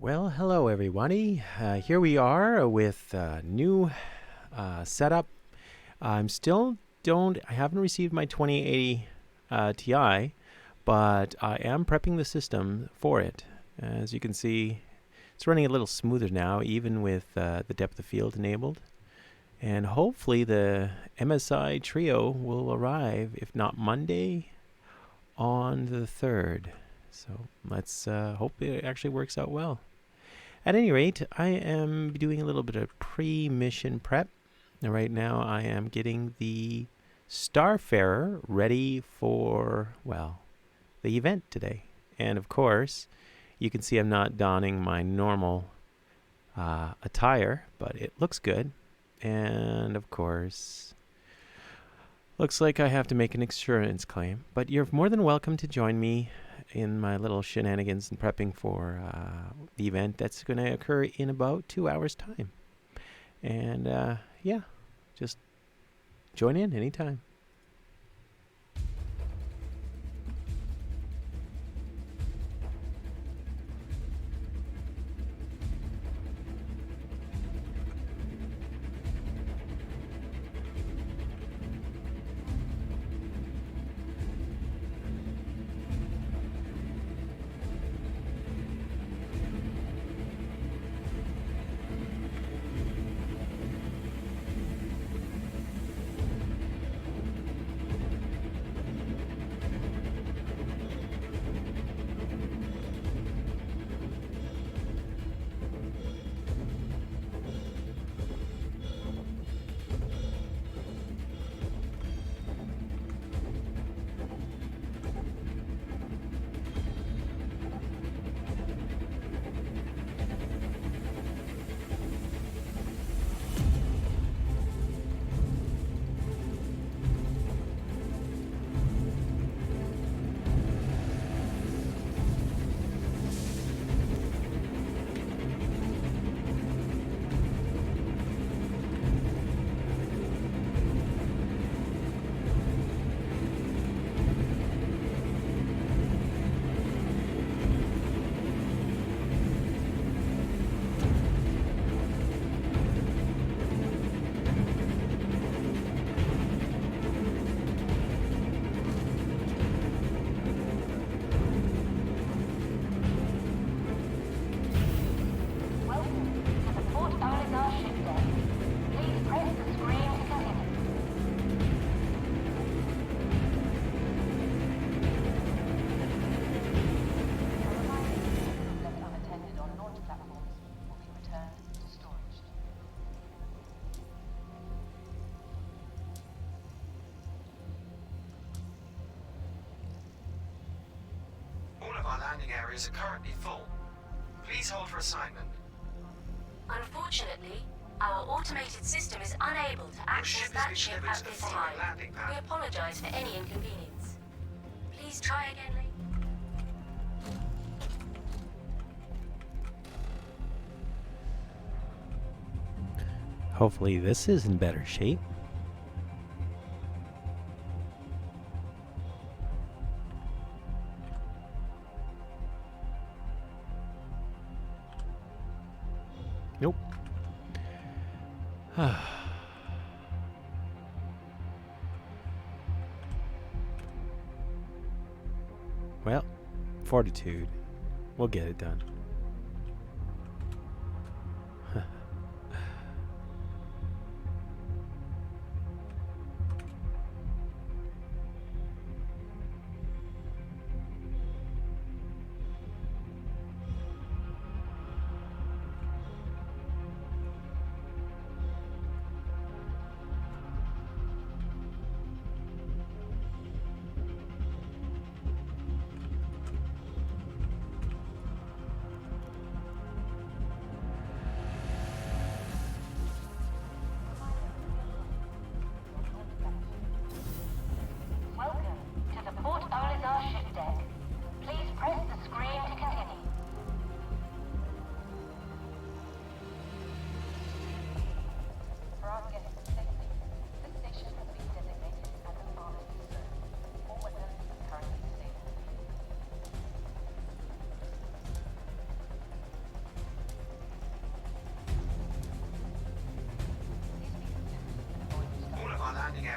Well, hello everybody. Here we are with a new setup. I haven't received my 2080 Ti, but I am prepping the system for it. As you can see, it's running a little smoother now, even with the depth of field enabled. And hopefully the MSI Trio will arrive, if not Monday, on the 3rd. So let's hope it actually works out well. At any rate, I am doing a little bit of pre-mission prep. Now, right now, I am getting the Starfarer ready for, well, the event today. And of course, you can see I'm not donning my normal attire, but it looks good. And of course, looks like I have to make an insurance claim. But you're more than welcome to join me in my little shenanigans and prepping for the event that's going to occur in about 2 hours' time. And yeah, just join in anytime. Areas are currently full. Please hold for assignment. Unfortunately, our automated system is unable to access that ship at this time. We apologize for any inconvenience. Please try again later. Hopefully this is in better shape. Nope. Well, fortitude. We'll get it done.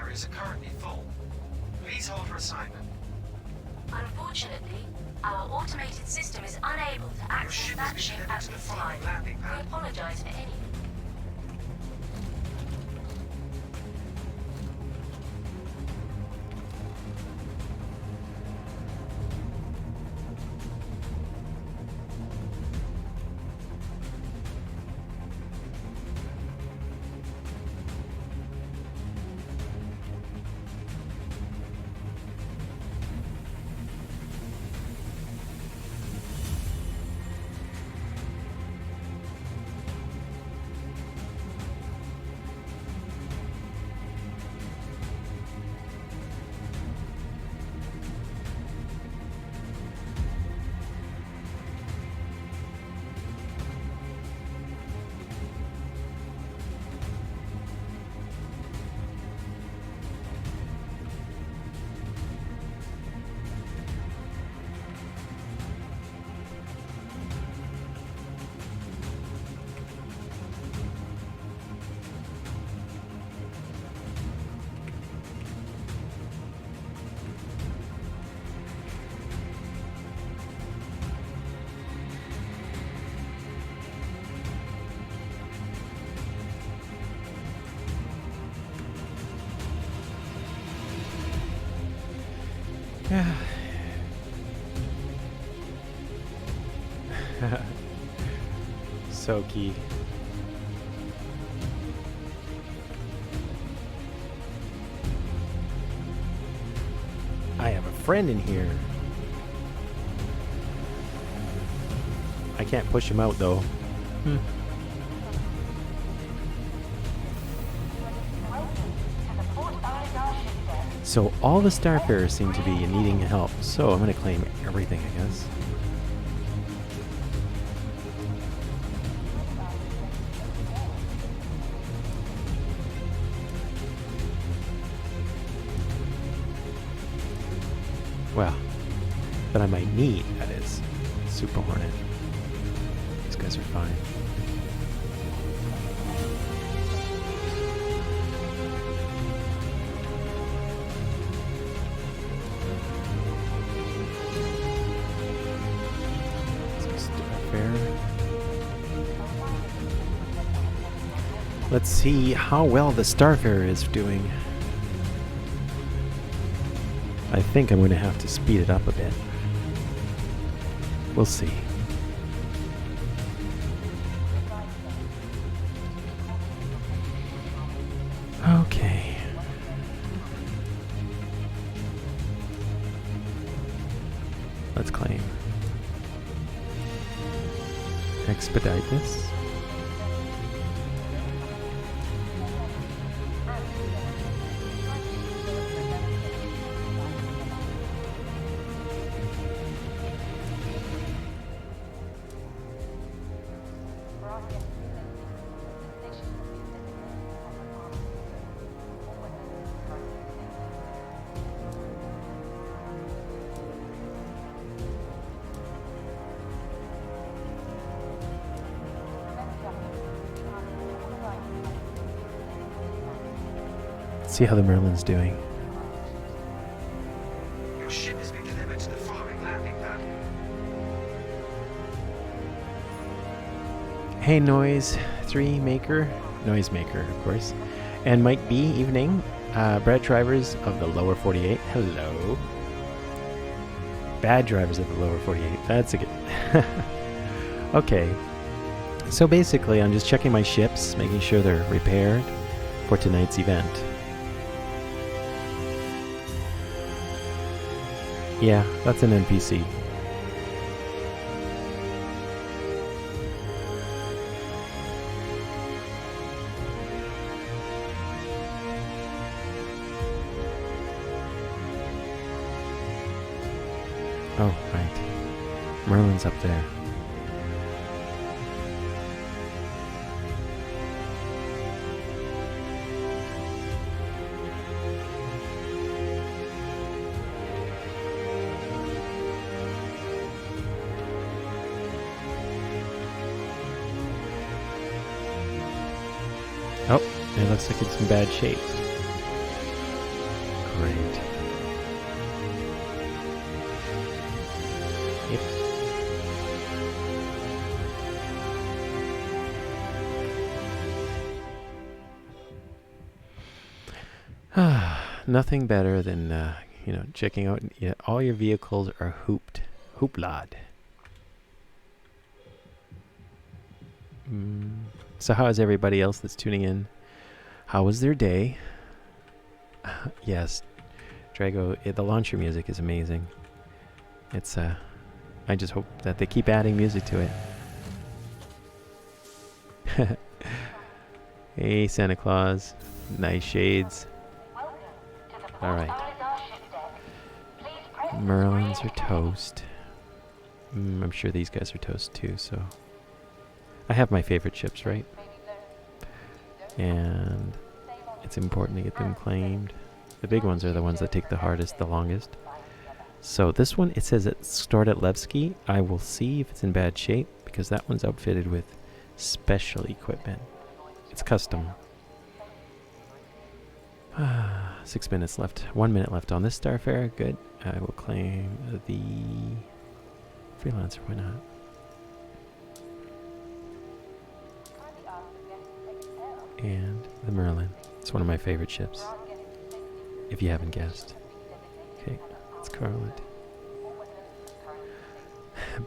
areas are currently full. Please hold for assignment. Unfortunately, our automated system is unable to access that ship at this time. We apologize for any... So key. I have a friend in here. I can't push him out though. So all the Starfarers seem to be needing help, so I'm going to claim everything, I guess. Well, that I might need, that is. Super Hornet. These guys are fine. Let's see how well the Starfarer is doing. I think I'm going to have to speed it up a bit. We'll see. Okay. Let's claim. Expedite this. See how the Merlin's doing. Your ship has been delivered to the following landing pad. Hey, Noisemaker, of course, and Mike B. Evening, bad drivers of the lower 48. Hello. Bad drivers of the lower 48. That's a good. Okay. So basically, I'm just checking my ships, making sure they're repaired for tonight's event. Yeah, that's an NPC. Oh, right. Merlin's up there. Oh, it looks like it's in bad shape. great. Yep. Nothing better than, checking out, all your vehicles are hooplad. So how is everybody else that's tuning in? How was their day? Yes, Drago, the launcher music is amazing. It's, I just hope that they keep adding music to it. Hey, Santa Claus. Nice shades. Alright. Merlins are toast. I'm sure these guys are toast too, so... I have my favorite ships, right? And it's important to get them claimed. The big ones are the ones that take the hardest, the longest. So this one, it says it's stored at Levski. I will see if it's in bad shape, because that one's outfitted with special equipment. It's custom. 6 minutes left. 1 minute left on this Starfarer. Good. I will claim the Freelancer. Why not? And the Merlin. It's one of my favorite ships, if you haven't guessed. Okay, let's call it.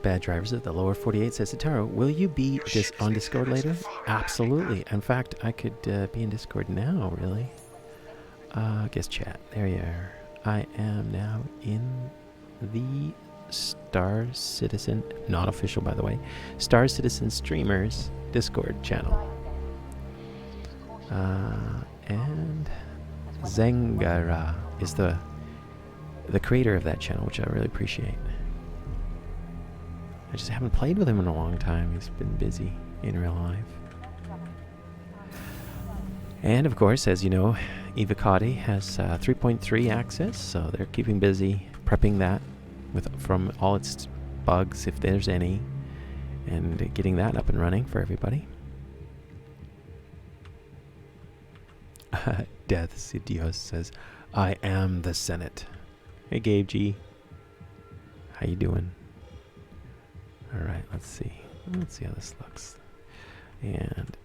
Bad drivers at the lower 48 says, Taro, will you be on Discord later? Absolutely. In fact, I could be in Discord now, really. Guest chat. There you are. I am now in the Star Citizen, not official by the way, Star Citizen Streamers Discord channel. And Zengara is the creator of that channel, which I really appreciate. I just haven't played with him in a long time. He's been busy in real life. And of course, as you know, Evocati has 3.3 access, so they're keeping busy prepping that from all its bugs, if there's any, and getting that up and running for everybody. Death Sidios says, I am the Senate. Hey Gabe G. How you doing? Alright, let's see. Let's see how this looks. And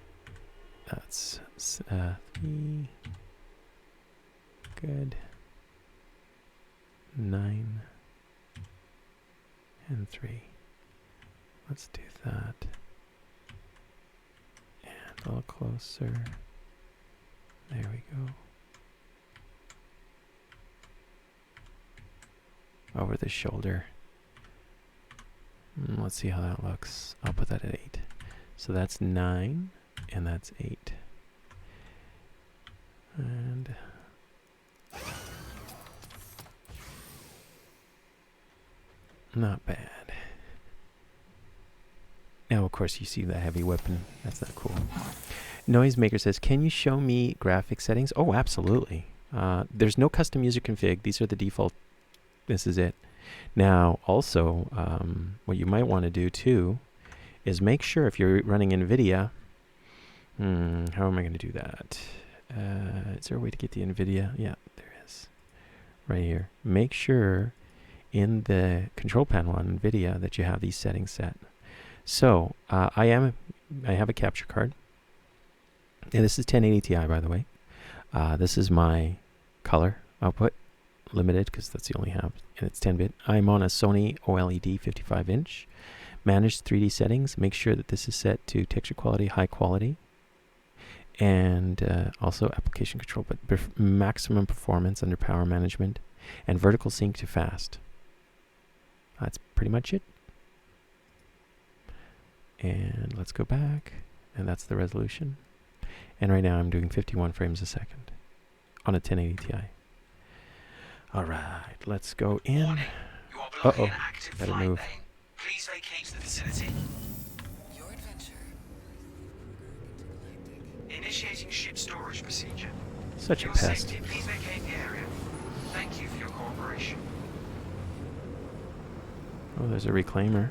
that's 3. Good. 9. And 3. Let's do that. And a little closer. There we go. Over the shoulder. Let's see how that looks. I'll put that at 8. So that's 9, and that's 8. And not bad. Now, of course, you see the heavy weapon. That's not cool. Noisemaker says, can you show me graphic settings? Oh, absolutely. There's no custom user config. These are the default. This is it. Now, also, what you might want to do, too, is make sure if you're running NVIDIA, how am I going to do that? Is there a way to get the NVIDIA? Yeah, there is. Right here. Make sure in the control panel on NVIDIA that you have these settings set. So, I have a capture card. And this is 1080 Ti, by the way. This is my color output, limited, because that's the only have, and it's 10-bit. I'm on a Sony OLED 55-inch. Manage 3D settings. Make sure that this is set to texture quality, high quality. And also application control, but maximum performance under power management. And vertical sync to fast. That's pretty much it. And let's go back. And that's the resolution. And right now I'm doing 51 frames a second on a 1080 Ti. Alright, let's go in. Uh-oh, better move. Please vacate the facility. Your adventure. Initiating ship storage procedure. Such a For your pest. safety, please vacate the area. Thank you for your cooperation. Oh, there's a reclaimer.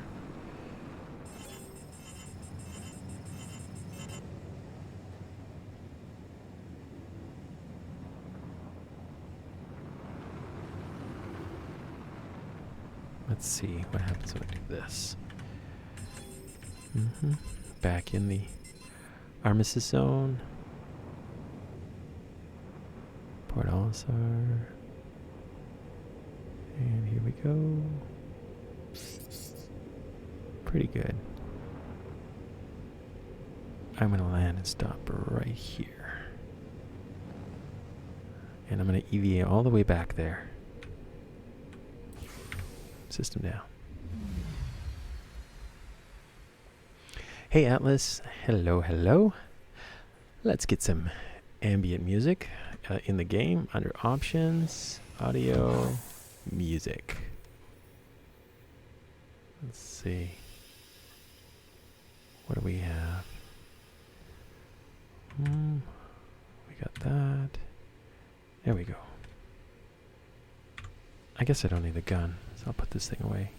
Let's see what happens when I do this. Back in the armistice zone. Port Olisar. And here we go. Pretty good. I'm going to land and stop right here. And I'm going to EVA all the way back there. System down. Hey Atlas, hello, hello. Let's get some ambient music in the game under options, audio, music. Let's see. What do we have? We got that. There we go. I guess I don't need the gun, so I'll put this thing away.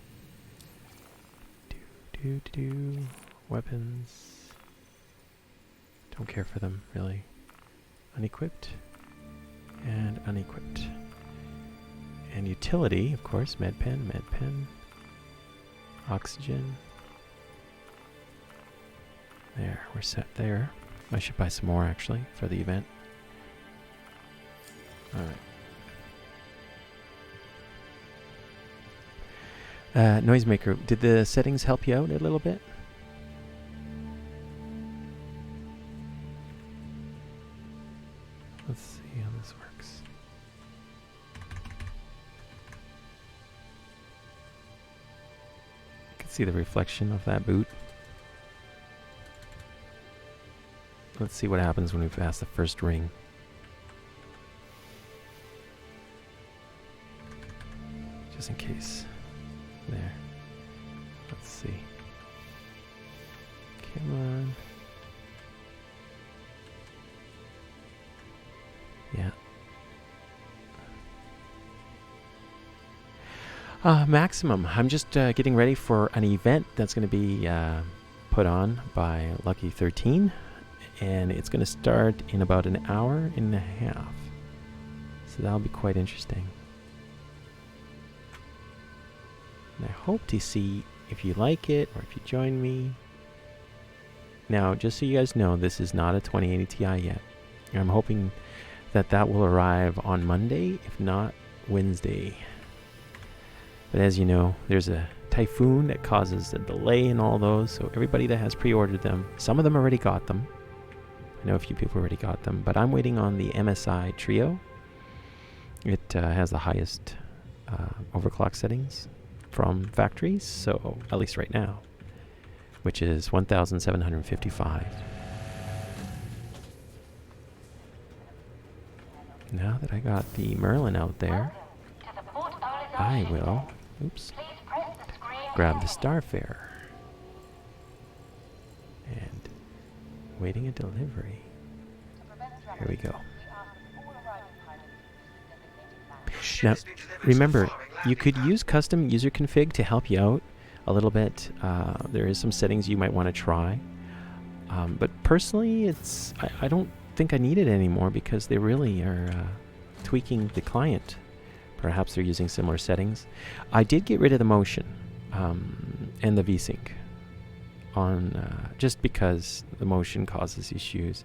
Weapons. Don't care for them, really. Unequipped. And unequipped. And utility, of course. Medpen. Oxygen. There, we're set there. I should buy some more, actually, for the event. Alright. Noisemaker, did the settings help you out a little bit? Let's see how this works. You can see the reflection of that boot. Let's see what happens when we pass the first ring. Just in case. There. Let's see. Come on. Yeah. Maximum. I'm just getting ready for an event that's going to be put on by Lucky 13. And it's going to start in about an hour and a half. So that'll be quite interesting. And I hope to see if you like it or if you join me. Now, just so you guys know, this is not a 2080 Ti yet. I'm hoping that that will arrive on Monday, if not Wednesday. But as you know, there's a typhoon that causes a delay in all those. So everybody that has pre-ordered them, some of them already got them. I know a few people already got them, but I'm waiting on the MSI Trio. It has the highest overclock settings from factories, so at least right now, which is 1,755. Now that I got the Merlin out there, I will, grab the Starfarer. And waiting a delivery. Here we go. Now, remember, you could use custom user config to help you out a little bit. There is some settings you might want to try. But personally, I don't think I need it anymore because they really are tweaking the client. Perhaps they're using similar settings. I did get rid of the motion and the VSync on just because the motion causes issues.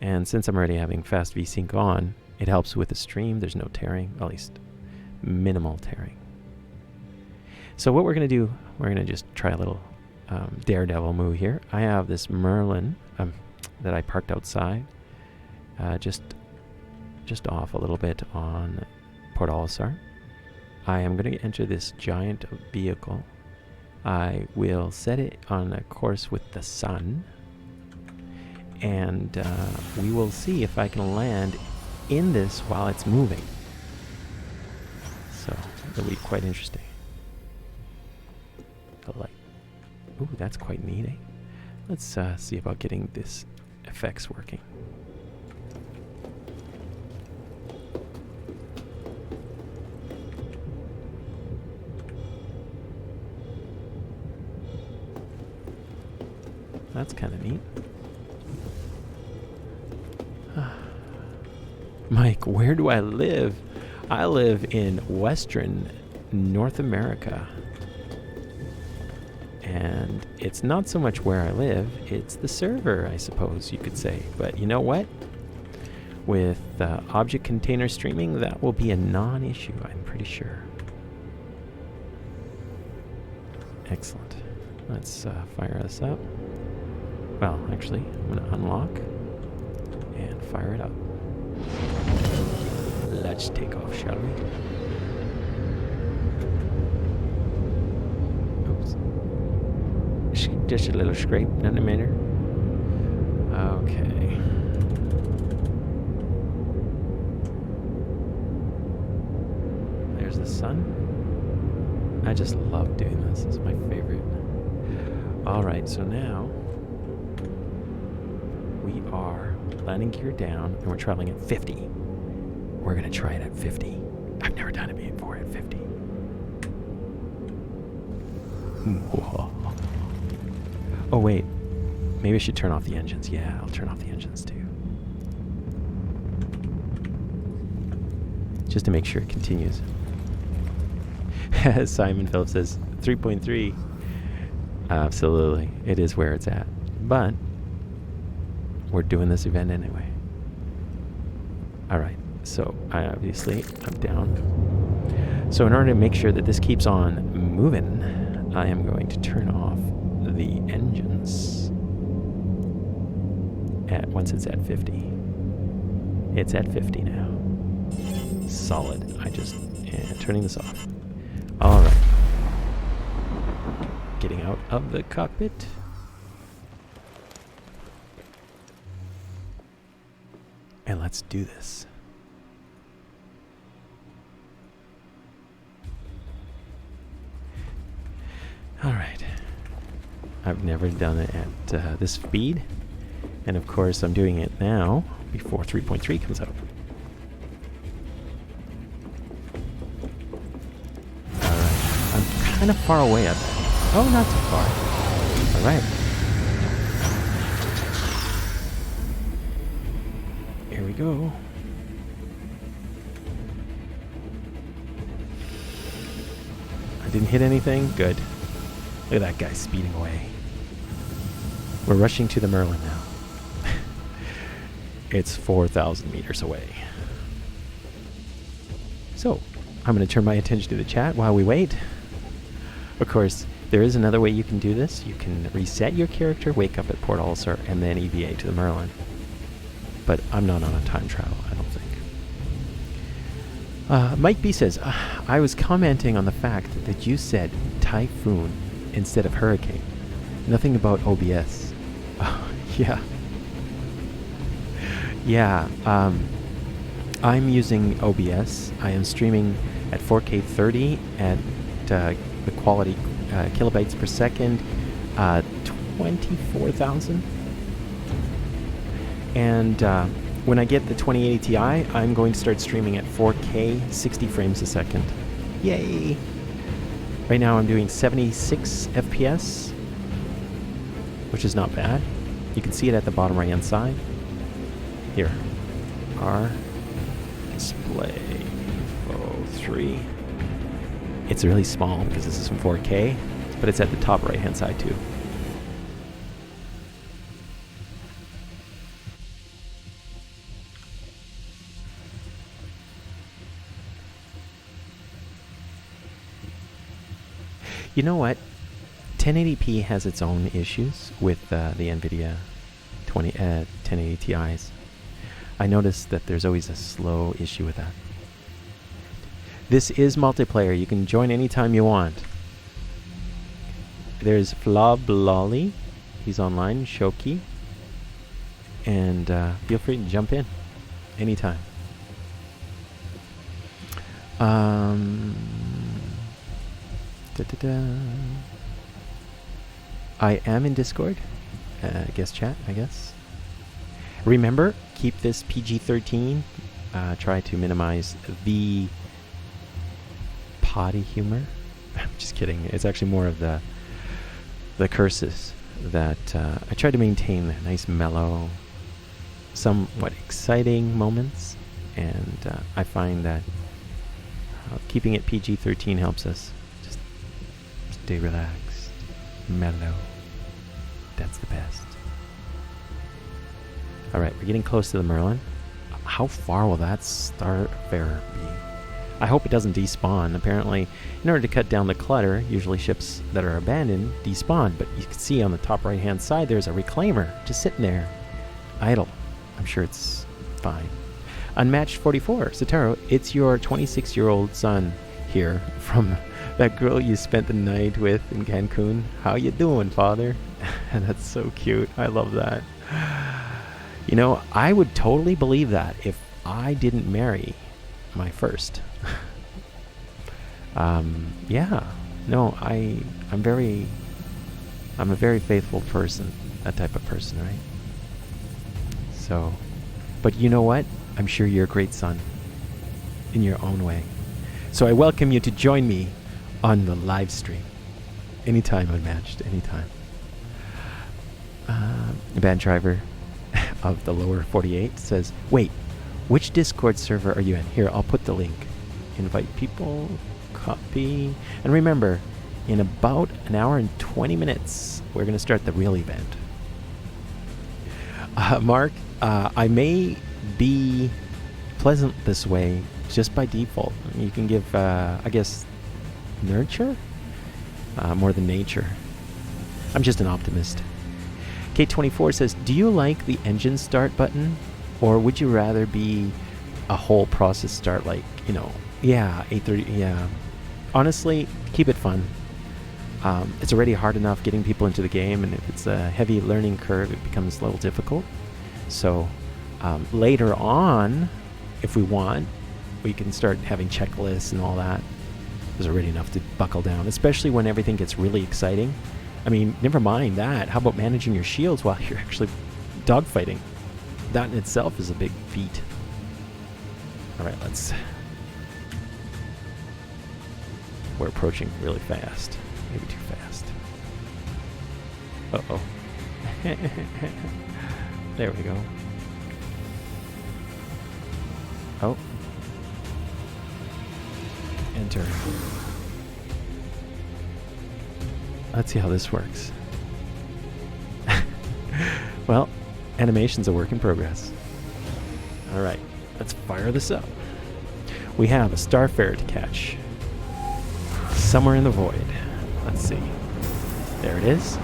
And since I'm already having fast VSync on, it helps with the stream. There's no tearing, at least minimal tearing. So what we're going to do, we're going to just try a little daredevil move here. I have this Merlin that I parked outside, just off a little bit on Port Olisar. I am going to enter this giant vehicle. I will set it on a course with the sun, and we will see if I can land in this while it's moving. So it'll be quite interesting. The light. Ooh, that's quite neat, eh? Let's see about getting this effects working. That's kind of neat. Mike, where do I live? I live in Western North America. And it's not so much where I live, it's the server, I suppose you could say. But you know what? With object container streaming, that will be a non-issue, I'm pretty sure. Excellent. Let's fire this up. Well, actually, I'm going to unlock and fire it up. Let's take off, shall we? Oops. Just a little scrape, nothing matter. Okay. There's the sun. I just love doing this. This is my favorite. Alright, so now we are landing gear down and we're traveling at 50. We're going to try it at 50. I've never done it before at 50. Whoa. Oh, wait. Maybe I should turn off the engines. Yeah, I'll turn off the engines too. Just to make sure it continues. Simon Phillips says 3.3. Absolutely. It is where it's at. But we're doing this event anyway. Alright. So obviously I'm down. So in order to make sure that this keeps on moving, I am going to turn off the engines once it's at 50. It's at 50 now. Solid. Turning this off. All right. Getting out of the cockpit. And let's do this. All right. I've never done it at this speed. And of course, I'm doing it now before 3.3 comes out. I'm kind of far away up. Oh, not too far. All right. Here we go. I didn't hit anything. Good. Look at that guy speeding away. We're rushing to the Merlin now. It's 4,000 meters away. So, I'm going to turn my attention to the chat while we wait. Of course, there is another way you can do this. You can reset your character, wake up at Port Ulcer, and then EVA to the Merlin. But I'm not on a time travel, I don't think. Mike B says, I was commenting on the fact that you said typhoon instead of hurricane. Nothing about OBS. Yeah. Yeah. I'm using OBS. I am streaming at 4K 30 at the quality kilobytes per second, 24,000. And when I get the 2080 Ti, I'm going to start streaming at 4K 60 frames a second. Yay! Right now I'm doing 76 FPS, which is not bad. You can see it at the bottom right hand side. Here. R display info 3. It's really small because this is in 4K, but it's at the top right hand side too. You know what? 1080p has its own issues with the NVIDIA 1080 Ti's. I noticed that there's always a slow issue with that. This is multiplayer. You can join anytime you want. There's Floblolly. He's online. Shoki. And feel free to jump in anytime. I am in Discord. Guest chat, I guess. Remember, keep this PG-13. Try to minimize the potty humor. I'm just kidding. It's actually more of the curses that I try to maintain the nice mellow, somewhat exciting moments, and I find that Keeping it PG-13 helps us. Just stay relaxed, mellow. That's the best. All right, we're getting close to the Merlin. How far will that Starfarer be? I hope it doesn't despawn. Apparently, in order to cut down the clutter, usually ships that are abandoned despawn. But you can see on the top right-hand side, there's a reclaimer just sitting there, idle. I'm sure it's fine. Unmatched 44. Sotaro, it's your 26-year-old son here from that girl you spent the night with in Cancun. How you doing, father? And that's so cute. I love that. You know, I would totally believe that if I didn't marry my first. Yeah. No, I'm a very faithful person. That type of person, right? So, but you know what? I'm sure you're a great son in your own way. So I welcome you to join me on the live stream. Anytime, Unmatched, anytime. The band driver of the lower 48 says, wait, which Discord server are you in? Here, I'll put the link. Invite people, copy. And remember, in about an hour and 20 minutes, we're going to start the real event. Mark, I may be pleasant this way just by default. You can give, I guess, nurture more than nature. I'm just an optimist. K24 says, do you like the engine start button, or would you rather be a whole process start, like, you know, yeah, 830, yeah. Honestly, keep it fun. It's already hard enough getting people into the game, and if it's a heavy learning curve, it becomes a little difficult. So later on, if we want, we can start having checklists and all that. There's already enough to buckle down, especially when everything gets really exciting. I mean, never mind that. How about managing your shields while you're actually dogfighting? That in itself is a big feat. All right, we're approaching really fast. Maybe too fast. Uh-oh. There we go. Oh. Enter. Let's see how this works. Well, animation's a work in progress. All right, let's fire this up. We have a Starfarer to catch. Somewhere in the void. Let's see. There it is.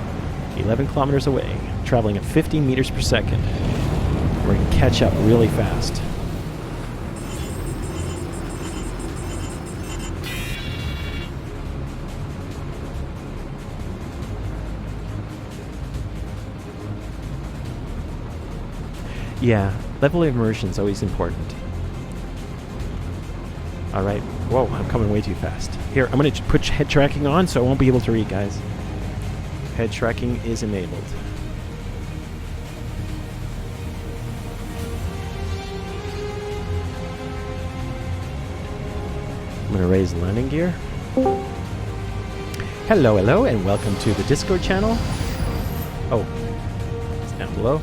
11 kilometers away, traveling at 15 meters per second. We're going to catch up really fast. Yeah, level of immersion is always important. All right. Whoa, I'm coming way too fast. Here, I'm going to put head tracking on so I won't be able to read, guys. Head tracking is enabled. I'm going to raise landing gear. Hello, hello, and welcome to the Discord channel. Oh, it's down below.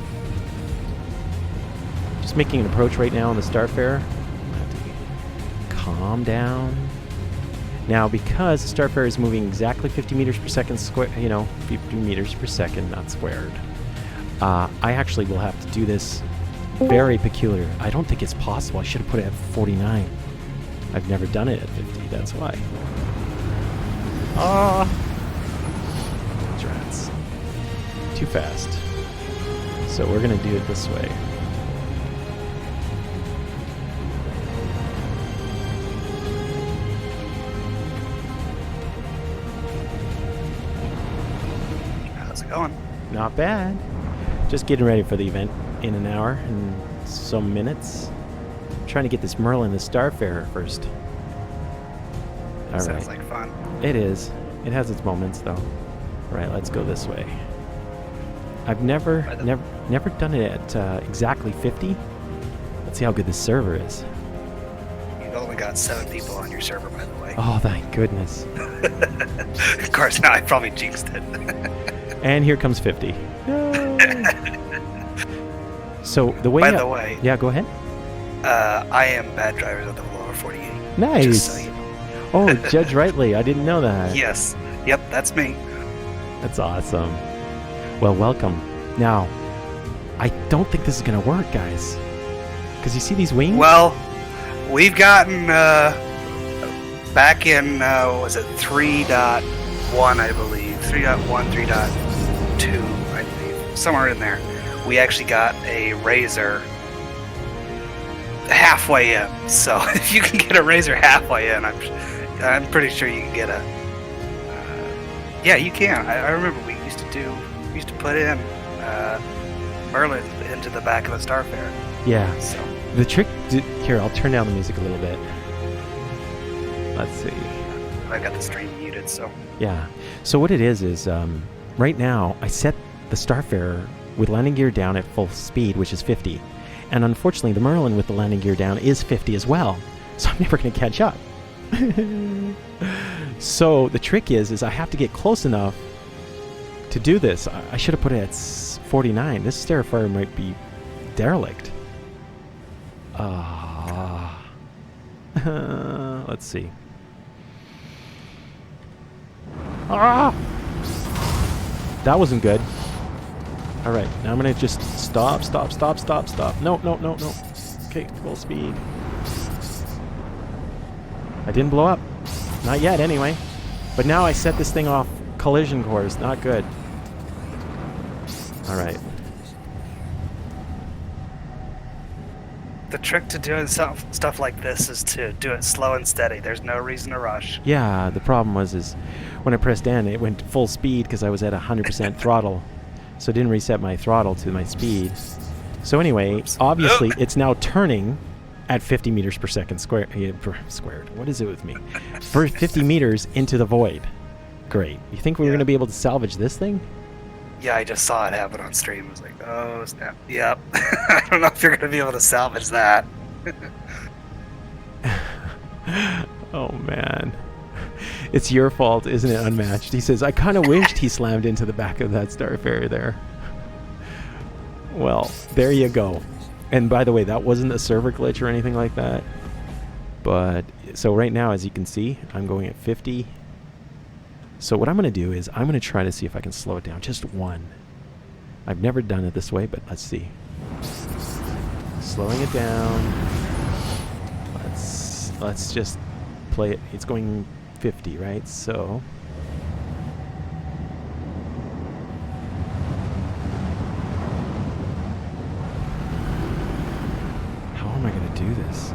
Just making an approach right now on the Starfarer. Have to calm down. Now, because the Starfarer is moving exactly 50 meters per second square, 50 meters per second, not squared, I actually will have to do this very peculiar. I don't think it's possible. I should have put it at 49. I've never done it at 50, that's why. Ah! Rats. Too fast. So we're going to do it this way. How's it going? Not bad. Just getting ready for the event in an hour and some minutes. I'm trying to get this Merlin, the Starfarer, first. All right. Sounds like fun. It is. It has its moments, though. All right, let's go this way. I've never done it at exactly 50. Let's see how good this server is. You've only got 7 people on your server, by the way. Oh, thank goodness. Of course, now I probably jinxed it. And here comes 50. No. So the way. By the way. Yeah, go ahead. I am bad drivers of the lower 48. Nice. Just so you know. Oh, Judge Rightly. I didn't know that. Yes. Yep, that's me. That's awesome. Well, welcome. Now, I don't think this is going to work, guys. Because you see these wings? Well, we've gotten back in, was it 3.1, I believe. 3.1, 3.2, I believe. Somewhere in there. We actually got a Razor halfway in. So if you can get a Razor halfway in, I'm pretty sure you can get a... yeah, you can. I remember we used to put in Merlin into the back of a Starfarer. Yeah. So The trick... Here, I'll turn down the music a little bit. Let's see. I got the stream muted, so... Yeah. So what it is right now, I set the Starfarer with landing gear down at full speed, which is 50. And unfortunately, the Merlin with the landing gear down is 50 as well. So I'm never going to catch up. So the trick is I have to get close enough to do this. I should have put it at 49. This Starfarer might be derelict. Let's see. That wasn't good. All right, now I'm gonna just stop. No. Okay, full speed. I didn't blow up. Not yet, anyway. But now I set this thing off collision course. Not good. All right. The trick to doing stuff like this is to do it slow and steady. There's no reason to rush. Yeah, the problem was when I pressed N, it went full speed because I was at 100% throttle. So it didn't reset my throttle to my speed. So anyway, Whoops. obviously it's now turning at 50 meters per second squared. What is it with me? For 50 meters into the void. Great. You think we were going to be able to salvage this thing? Yeah, I just saw it happen on stream. I was like, oh, snap. Yep. I don't know if you're going to be able to salvage that. Oh, man. It's your fault, isn't it, Unmatched? He says, I kind of wished he slammed into the back of that Starfarer there. Well, there you go. And by the way, that wasn't a server glitch or anything like that. But, so right now, as you can see, I'm going at 50. So what I'm going to do is I'm going to try to see if I can slow it down. Just one. I've never done it this way, but let's see. Slowing it down. Let's just play it. It's going 50, right? So how am I going to do this?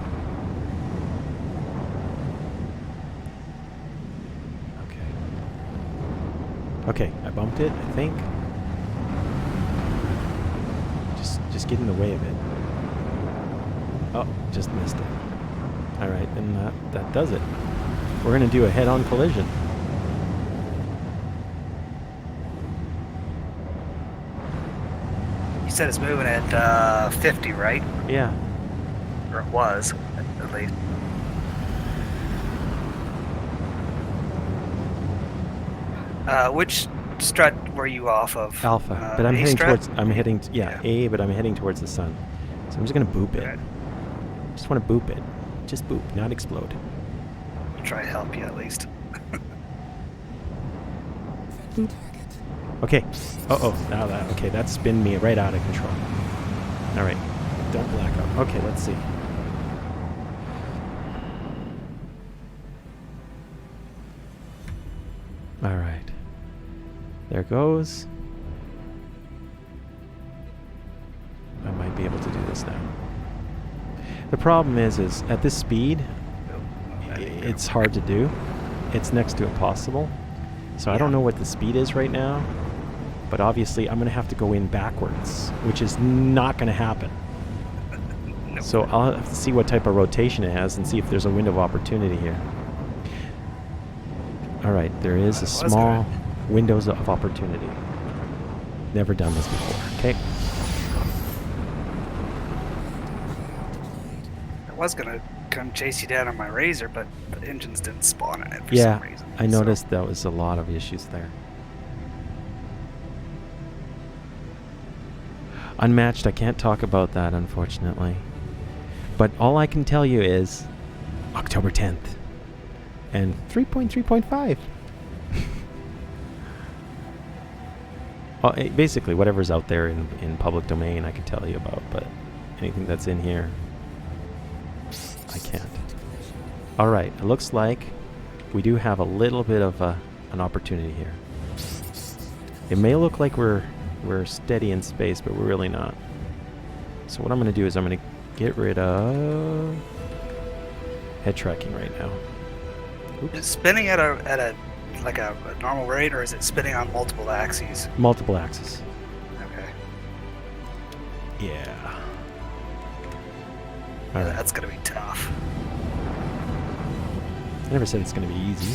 Okay, I bumped it, I think. Just get in the way of it. Oh, just missed it. All right, then that does it. We're gonna do a head-on collision. You said it's moving at 50, right? Yeah. Or it was, at least. Which strut were you off of? Alpha, but I'm A heading strut? towards. I'm heading. A, but I'm heading towards the sun. So I'm just gonna boop it. Okay. Just want to boop it. Just boop, not explode. Try to help you at least. Friendly target. Okay. Now that. Okay, that spun me right out of control. All right. Don't black out. Okay, let's see. All right. There goes. I might be able to do this now. The problem is at this speed, it's hard to do. It's next to impossible. So I don't know what the speed is right now, but obviously I'm going to have to go in backwards, which is not going to happen. So I'll have to see what type of rotation it has and see if there's a window of opportunity here. All right, there is a small windows of opportunity. Never done this before. Okay. I was gonna come chase you down on my Razor, but the engines didn't spawn in it for Yeah, some reason. I noticed that was a lot of issues there. Unmatched, I can't talk about that, unfortunately. But all I can tell you is October 10th. And 3.3.5. Well, basically, whatever's out there in public domain, I can tell you about, but anything that's in here, I can't. All right, it looks like we do have a little bit of an opportunity here. It may look like we're steady in space, but we're really not. So what I'm going to do is I'm going to get rid of head tracking right now. Oops. Is it spinning at a like a normal rate, or is it spinning on multiple axes? Multiple axes. Okay. Yeah. Yeah, All right. that's gonna be tough. I never said it's going to be easy.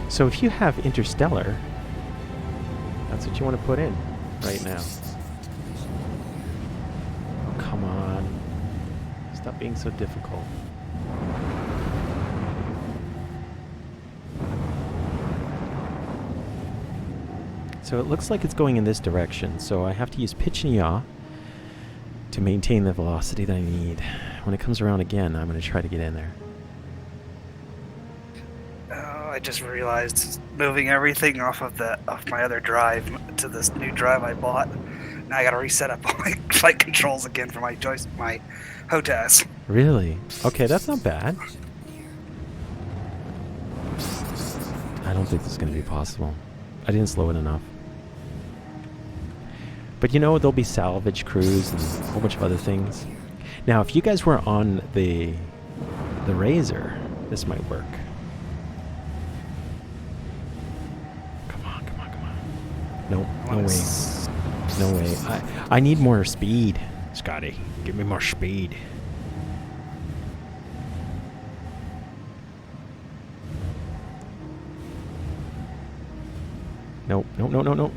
So if you have interstellar, that's what you want to put in right now. Oh, come on. Stop being so difficult. So it looks like it's going in this direction, so I have to use pitch and yaw to maintain the velocity that I need. When it comes around again, I'm going to try to get in there. Oh, I just realized moving everything off my other drive to this new drive I bought. Now I gotta reset up all my flight controls again for my HOTAS. Really? Okay, that's not bad. I don't think this is going to be possible. I didn't slow it enough. But you know, there'll be salvage crews and a whole bunch of other things. Now, if you guys were on the Razor, this might work. Come on, come on, come on. Nope, no way. No way. I need more speed, Scotty. Give me more speed. Nope, nope, nope, nope, nope.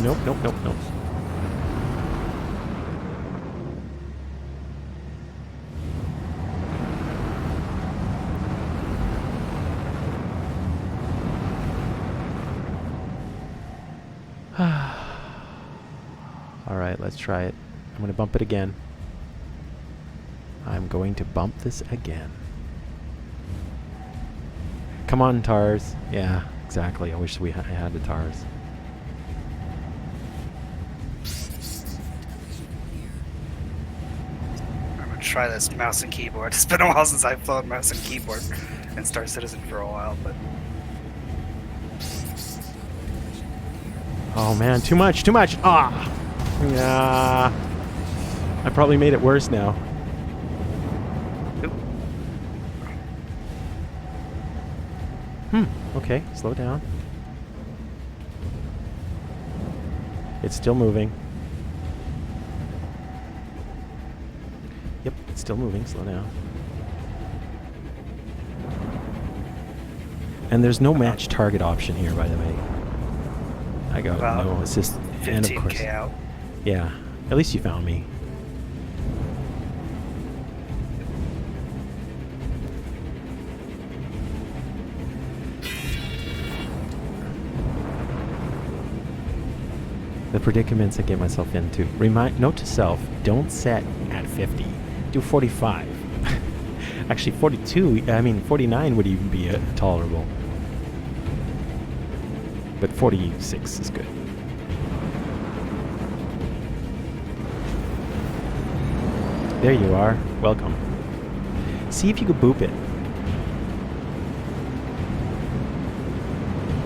Nope, nope, nope, nope. All right, let's try it. I'm going to bump it again. I'm going to bump this again. Come on, TARS. Yeah, exactly. I wish we had the TARS. I'm gonna try this mouse and keyboard. It's been a while since I've flown mouse and keyboard in Star Citizen for a while, but Oh man, too much, too much. Ah, yeah. I probably made it worse now. Okay, slow down. It's still moving. Yep, it's still moving. Slow down. And there's no match target option here, by the way. I got no assist. And of course, 15K out. yeah. At least you found me. The predicaments I get myself into. Note to self, don't set at 50. Do 45. Actually, 49 would even be tolerable. But 46 is good. There you are. Welcome. See if you could boop it.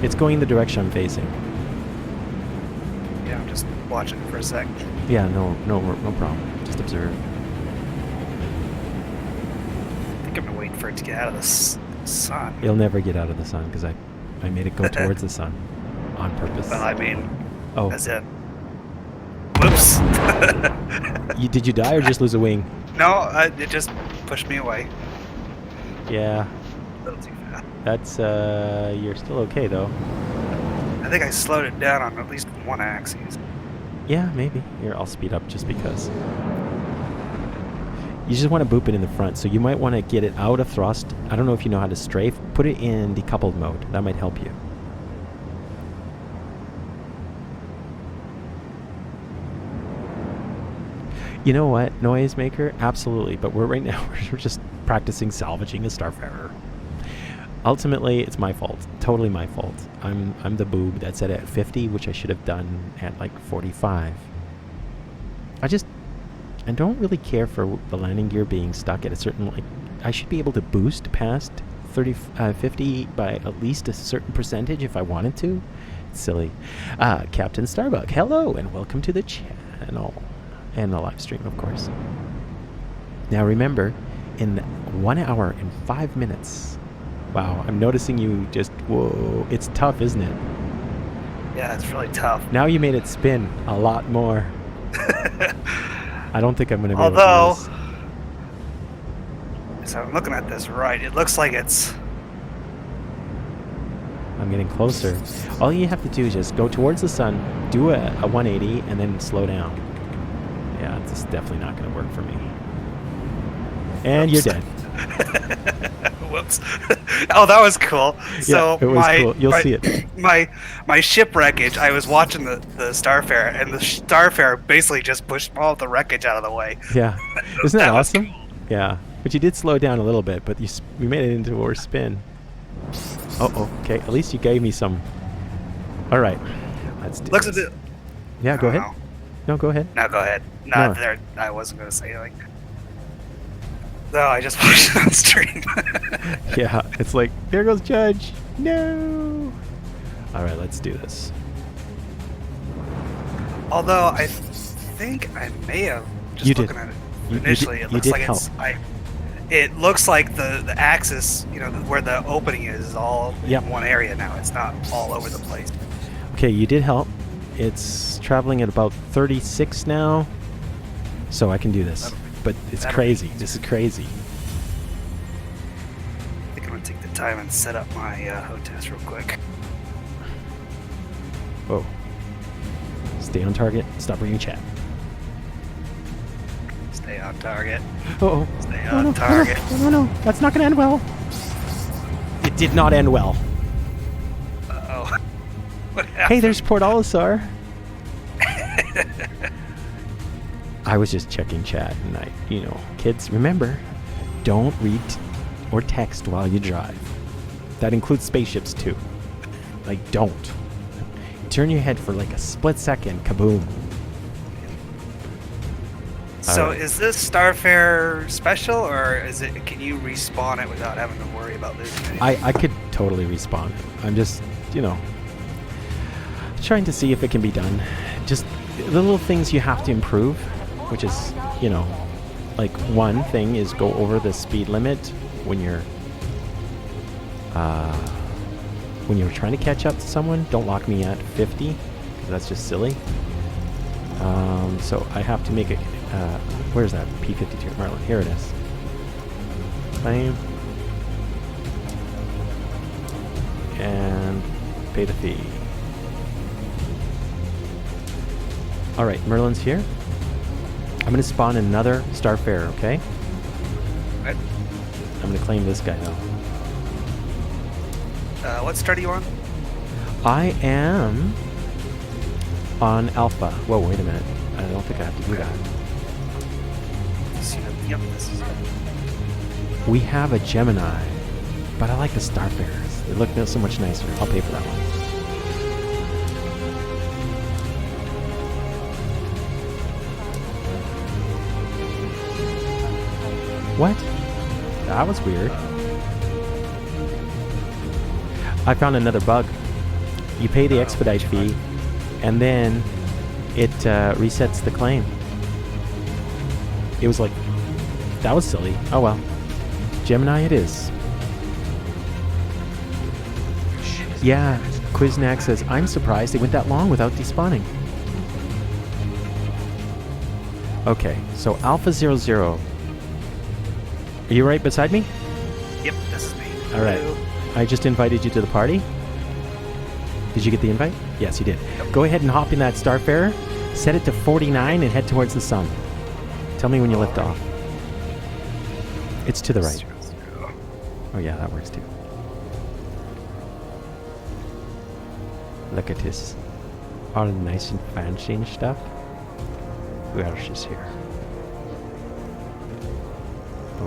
It's going the direction I'm facing. Yeah, I'm just watching for a sec. Yeah, no problem. Just observe. I think I'm gonna wait for it to get out of the sun. It'll never get out of the sun because I made it go towards the sun on purpose. Well, I mean, Oh, as in, whoops. did you die or just lose a wing? No, it just pushed me away. Yeah, A little too fast. that's you're still okay though. I think I slowed it down on at least one axis. Yeah, maybe. Here, I'll speed up just because. You just want to boop it in the front, so you might want to get it out of thrust. I don't know if you know how to strafe. Put it in decoupled mode. That might help you. You know what, Noisemaker? Absolutely. But right now we're just practicing salvaging a Starfarer. Ultimately, it's my fault. Totally my fault. I'm the boob that said it at 50, which I should have done at like 45. I don't really care for the landing gear being stuck at a certain, like, I should be able to boost past 50 by at least a certain percentage if I wanted to. It's silly. Captain Starbuck, hello and welcome to the channel and the live stream, of course. Now remember, in 1 hour and 5 minutes. Wow, I'm noticing you just, whoa, it's tough, isn't it? Yeah, it's really tough. Now you made it spin a lot more. I don't think I'm going to be able Although, to do this. so I'm looking at this right, it looks like it's... I'm getting closer. All you have to do is just go towards the sun, do a 180, and then slow down. Yeah, it's definitely not going to work for me. And Oops. you're dead. Whoops. Oh, that was cool. So yeah, it was cool. You'll see it. My ship wreckage, I was watching the Starfarer, and the Starfarer basically just pushed all the wreckage out of the way. Yeah. Isn't that That was awesome? cool. Yeah. But you did slow down a little bit, but you made it into a spin. Oh, okay. At least you gave me some. All right. Let's do Looks a this. bit... Yeah, go I don't ahead. know. No, go ahead. No, go ahead. No, No. there. I wasn't going to say anything. No, I just watched it on stream. Yeah, it's like, there goes Judge. No. All right, let's do this. Although I think I may have just You did. looking at it You did- initially. you It looks did like it's. It looks like the axis, you know, where the opening is all Yep. in one area now. It's not all over the place. Okay, you did help. It's traveling at about 36 now, so I can do this. But it's that'll crazy. This is crazy. I think I'm gonna take the time and set up my hotess real quick. Whoa. Stay on target. Stop reading chat. Stay on target. Uh-oh. Stay Oh, on no, target. no. That's not going to end well. It did not end well. Uh-oh. What happened? Hey, there's Port Olisar. I was just checking chat, and kids, remember, don't read or text while you drive. That includes spaceships too. Like, don't. Turn your head for like a split second, kaboom. So Alright. is this Starfarer special, or is it? Can you respawn it without having to worry about losing anything? I could totally respawn it. I'm just, trying to see if it can be done. Just the little things you have to improve, which is, like one thing is go over the speed limit when you're trying to catch up to someone. Don't lock me at 50, because that's just silly. So I have to make it. Where's that P-52 Merlin? Here it is. Claim and pay the fee. All right, Merlin's here. I'm gonna spawn another Starfarer. Okay. Right. I'm gonna claim this guy now. What star are you on? I am on Alpha. Whoa, wait a minute. I don't think I have to do that. Yep, this is it. We have a Gemini, but I like the Starfarers. They look so much nicer. I'll pay for that one. What? That was weird. I found another bug. You pay the expedite fee, and then it resets the claim. It was like, that was silly. Oh well. Gemini it is. Yeah, Quiznack says, I'm surprised it went that long without despawning. Okay, so Alpha 00. Are you right beside me? Yep, this is me. All right. I just invited you to the party. Did you get the invite? Yes, you did. Go ahead and hop in that Starfarer, set it to 49, and head towards the sun. Tell me when you lift off. It's to the right. Oh yeah, that works too. Look at this. All the nice and fancy and stuff. Who else is here?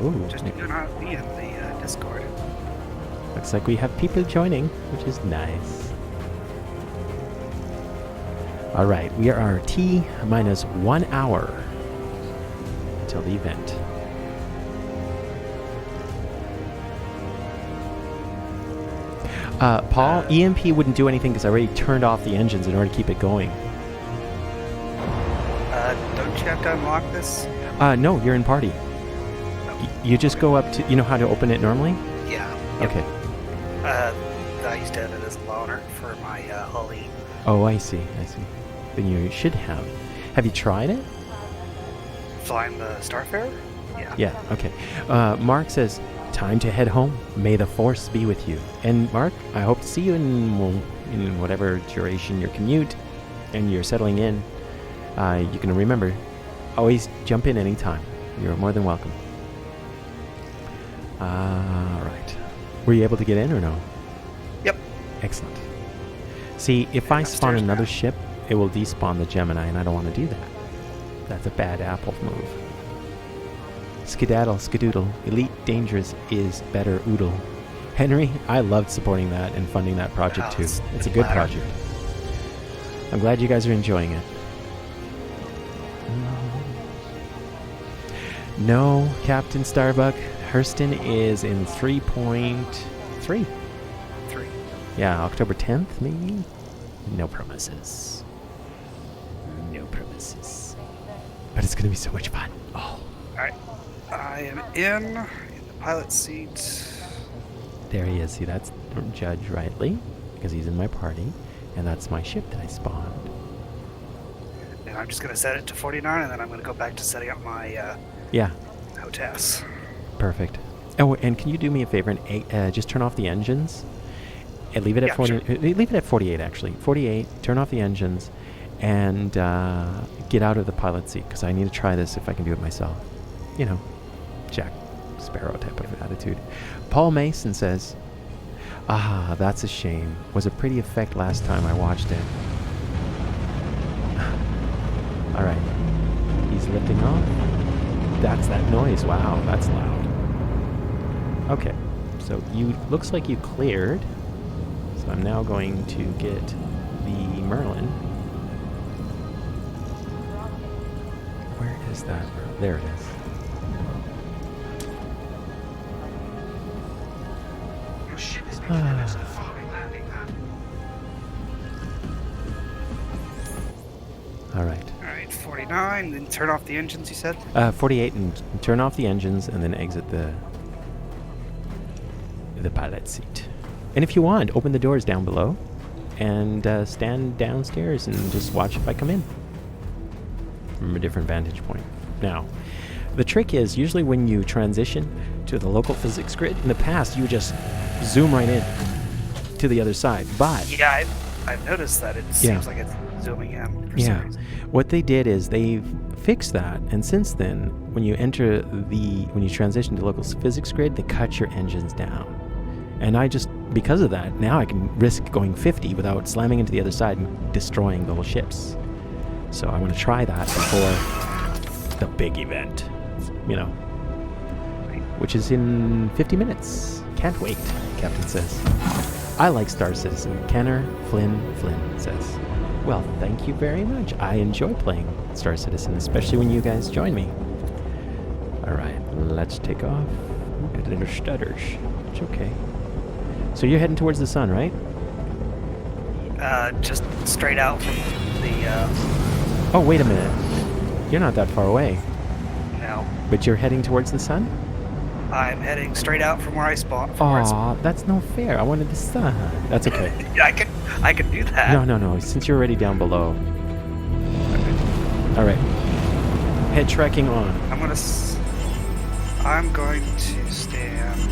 Ooh. Just you not be in the Discord. Looks like we have people joining, which is nice. All right, we are T minus 1 hour until the event. Paul, EMP wouldn't do anything because I already turned off the engines in order to keep it going. Don't you have to unlock this? No, you're in party. You just go up to... You know how to open it normally? Yeah. Okay. I used to have it as a loaner for my Hully. Oh, I see. Then you should have. Have you tried it? Flying the Starfarer? Yeah. Yeah, okay. Mark says, time to head home. May the force be with you. And Mark, I hope to see you in whatever duration your commute and you're settling in. You can remember, always jump in anytime. You're more than welcome. All right. Were you able to get in or no? Yep. Excellent. See, if I spawn another ship, it will despawn the Gemini, and I don't want to do that. That's a bad Apple move. Skedaddle, skedoodle. Elite Dangerous is better oodle. Henry, I loved supporting that and funding that project too. It's a good project. I'm glad you guys are enjoying it. No, Captain Starbuck. Hurston is in 3.3. 3. Yeah, October 10th, maybe? No promises. No promises. But it's going to be so much fun. Oh. Alright. I am in the pilot seat. There he is. See, that's Judge Rightly, because he's in my party. And that's my ship that I spawned. And I'm just going to set it to 49, and then I'm going to go back to setting up my Yeah. HOTAS. Perfect. Oh, and can you do me a favor and just turn off the engines? And leave it at 40. Sure. Leave it at 48, actually. 48. Turn off the engines, and get out of the pilot seat because I need to try this if I can do it myself. You know, Jack Sparrow type of attitude. Paul Mason says, "Ah, that's a shame. Was a pretty effect last time I watched it." All right, he's lifting off. That's that noise. Wow, that's loud. Okay, so looks like you cleared. So I'm now going to get the Merlin. Where is that? There it is. Your ship is making a to the following landing pad. All right. Alright, 49, then turn off the engines, you said? 48 and turn off the engines and then exit the pilot seat. And if you want, open the doors down below and stand downstairs and just watch if I come in from a different vantage point. Now, the trick is usually when you transition to the local physics grid, in the past you would just zoom right in to the other side. But Yeah, I've noticed that it seems like it's zooming in for some reason. What they did is they've fixed that, and since then, when you transition to local physics grid, they cut your engines down. And because of that, now I can risk going 50 without slamming into the other side and destroying the whole ships. So I want to try that before the big event, which is in 50 minutes. Can't wait, Captain says. I like Star Citizen. Kenner Flynn says. Well, thank you very much. I enjoy playing Star Citizen, especially when you guys join me. All right, let's take off. Good little stutters. It's okay. So you're heading towards the sun, right? Just straight out from the, Oh, wait a minute. You're not that far away. no. But you're heading towards the sun? I'm heading straight out from where I spawned. Aw, that's no fair. I wanted the sun. That's okay. I can do that. No. Since you're already down below. All right. Head trekking on. I'm going to stand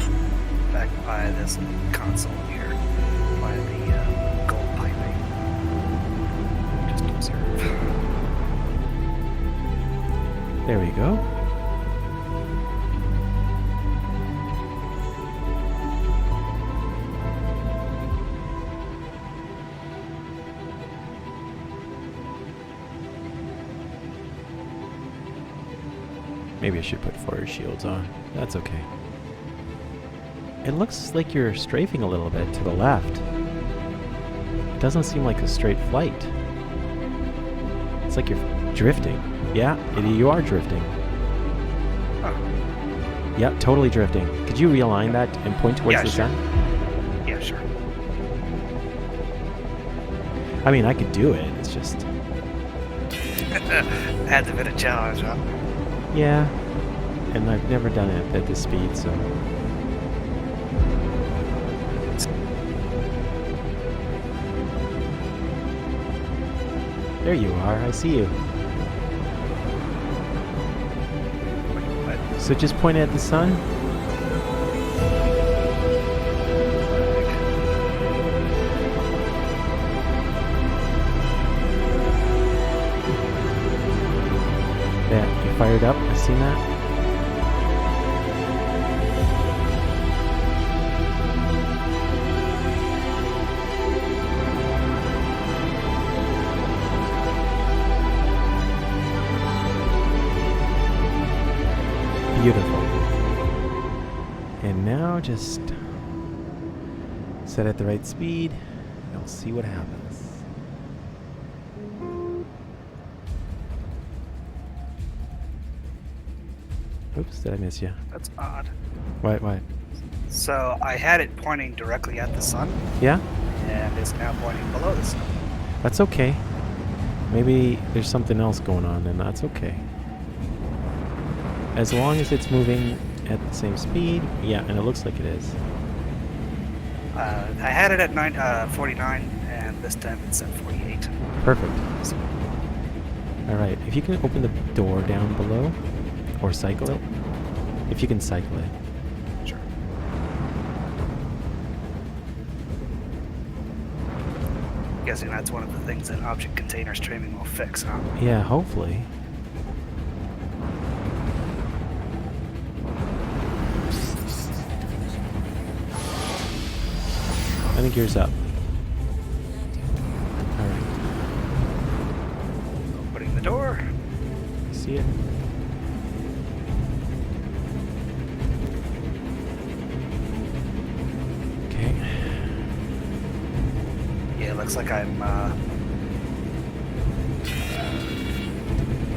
back by this console here, by the gold piping. Just observe. There we go. Maybe I should put forward shields on. That's okay. It looks like you're strafing a little bit to the left. It doesn't seem like a straight flight. It's like you're drifting. Yeah, you are drifting. Yeah, totally drifting. Could you realign that and point towards the sun? Yeah, sure. I mean, I could do it. It's just... Had a bit of challenge, huh? Yeah. And I've never done it at this speed, so... There you are. I see you. So just point at the sun. Yeah, you fired up. I seen that. Beautiful. And now just set at the right speed and we'll see what happens. Oops, did I miss you? That's odd. What? So I had it pointing directly at the sun, Yeah? and it's now pointing below the sun. That's okay. Maybe there's something else going on, and that's okay. As long as it's moving at the same speed, yeah, and it looks like it is. I had it at 49, and this time it's at 48. Perfect. So, All right, if you can open the door down below, or cycle it. If you can cycle it. sure. Guessing that's one of the things that object container streaming will fix, huh? Yeah, hopefully. I think yours up. All right. Opening the door. See it? Okay. Yeah, it looks like I'm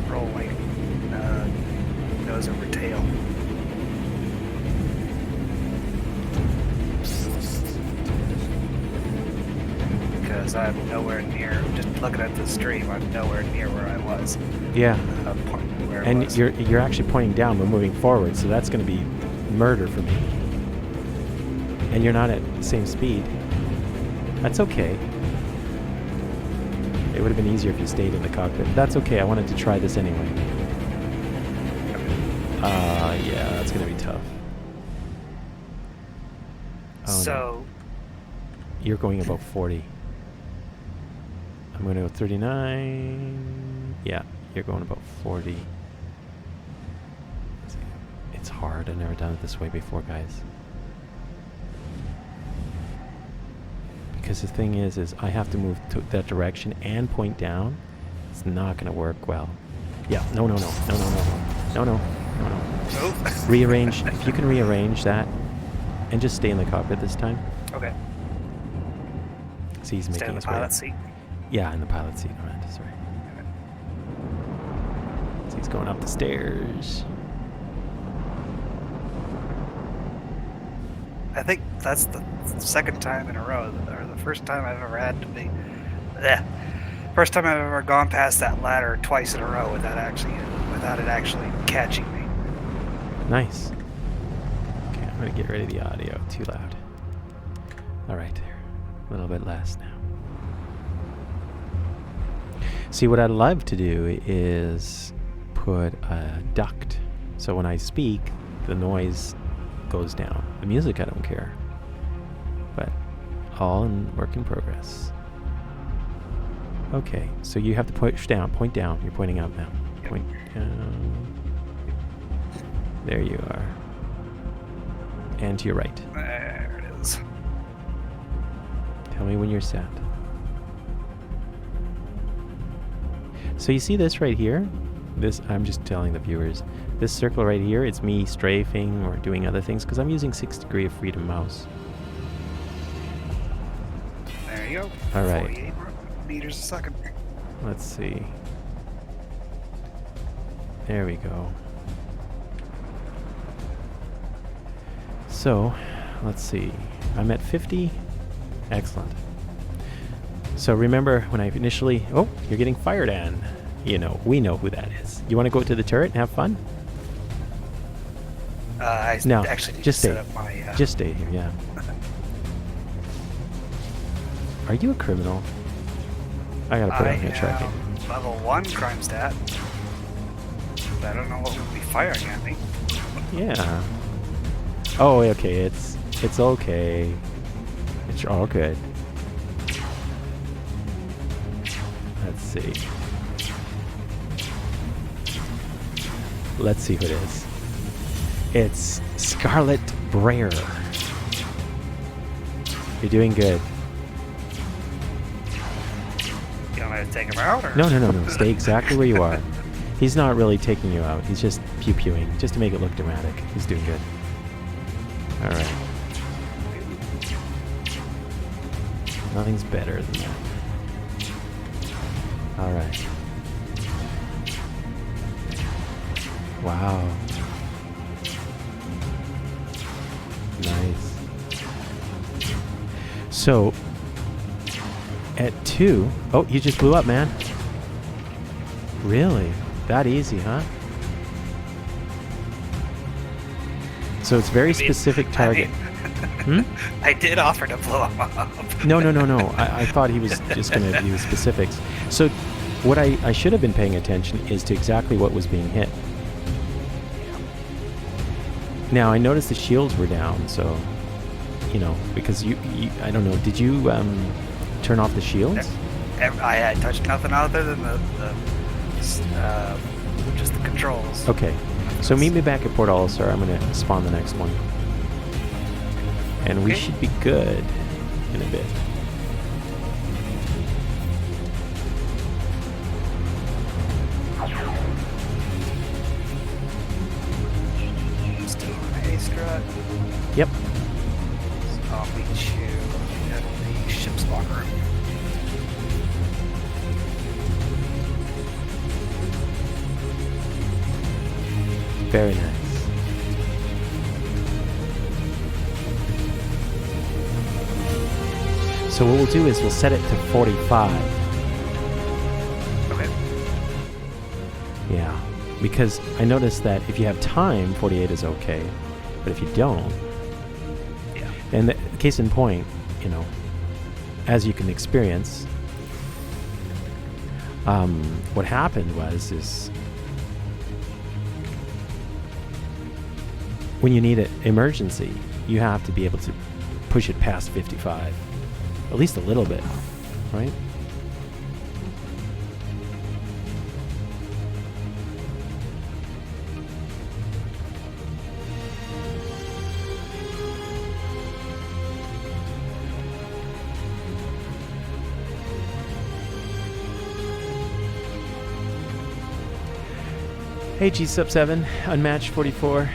rolling nose over tail. Because I'm nowhere near, just looking at the stream, I'm nowhere near where I was. Yeah. Where And it was. you're actually pointing down but moving forward, so that's going to be murder for me. And you're not at the same speed. That's okay. It would have been easier if you stayed in the cockpit. That's okay. I wanted to try this anyway. Yeah, that's going to be tough. Oh, So, no. You're going about 40. I'm going to go 39. Yeah, you're going about 40. It's hard. I've never done it this way before, guys. Because the thing is I have to move to that direction and point down. It's not going to work well. Yeah, no. oh. Rearrange. If you can rearrange that and just stay in the cockpit this time. Okay. See, he's Stay making in the his way pilot up. seat. Yeah, in the pilot seat. All right, sorry. So he's going up the stairs. I think that's the second time in a row, or the first time I've ever had to be. Yeah. First time I've ever gone past that ladder twice in a row without it actually catching me. Nice. Okay, I'm gonna get rid of the audio. Too loud. All right, there. A little bit less now. See, what I'd love to do is put a duct, so when I speak, the noise goes down. The music, I don't care. But all in work in progress. Okay, so you have to push down. Point down. You're pointing out now. Yep. Point down. There you are. And to your right. There it is. Tell me when you're set. So you see this right here? This, I'm just telling the viewers, this circle right here, it's me strafing or doing other things because I'm using 6 degree of freedom mouse. There you go. All right. 48 meters a second. Let's see. There we go. So, let's see. I'm at 50. Excellent. So remember when I initially... Oh, you're getting fired at. You know, we know who that is. You want to go to the turret and have fun? I actually need just to stay. set up my... Just stay here, yeah. Are you a criminal? I gotta put it on your tracking. Level 1 crime stat. But I don't know what would be firing at me. Yeah. Oh, okay. It's okay. It's all good. Let's see. Let's see who it is. It's Scarlet Breyer. You're doing good. You want me to take him out? Or? No. Stay exactly where you are. He's not really taking you out. He's just pew-pewing, just to make it look dramatic. He's doing good. All right. Nothing's better than that. All right. Wow. Nice. So, at 2... Oh, you just blew up, man. Really? That easy, huh? So it's very specific target. I did offer to blow him up. No. I thought he was just going to use specifics. So what I should have been paying attention is to exactly what was being hit. Now, I noticed the shields were down, so, you know, because you I don't know, did you turn off the shields? I had touched nothing other than just the controls. Okay. So meet me back at Port Olisar. I'm going to spawn the next one. And we should be good in a bit. Still on A strut. Yep. So I'll meet you in the ship spawn room. Very nice. So what we'll do is we'll set it to 45. Okay. Yeah. Because I noticed that if you have time, 48 is okay. But if you don't... Yeah. And the case in point, you know, as you can experience, what happened is when you need an emergency, you have to be able to push it past 55. At least a little bit, right? Hey, G-Sub7, Unmatched 44,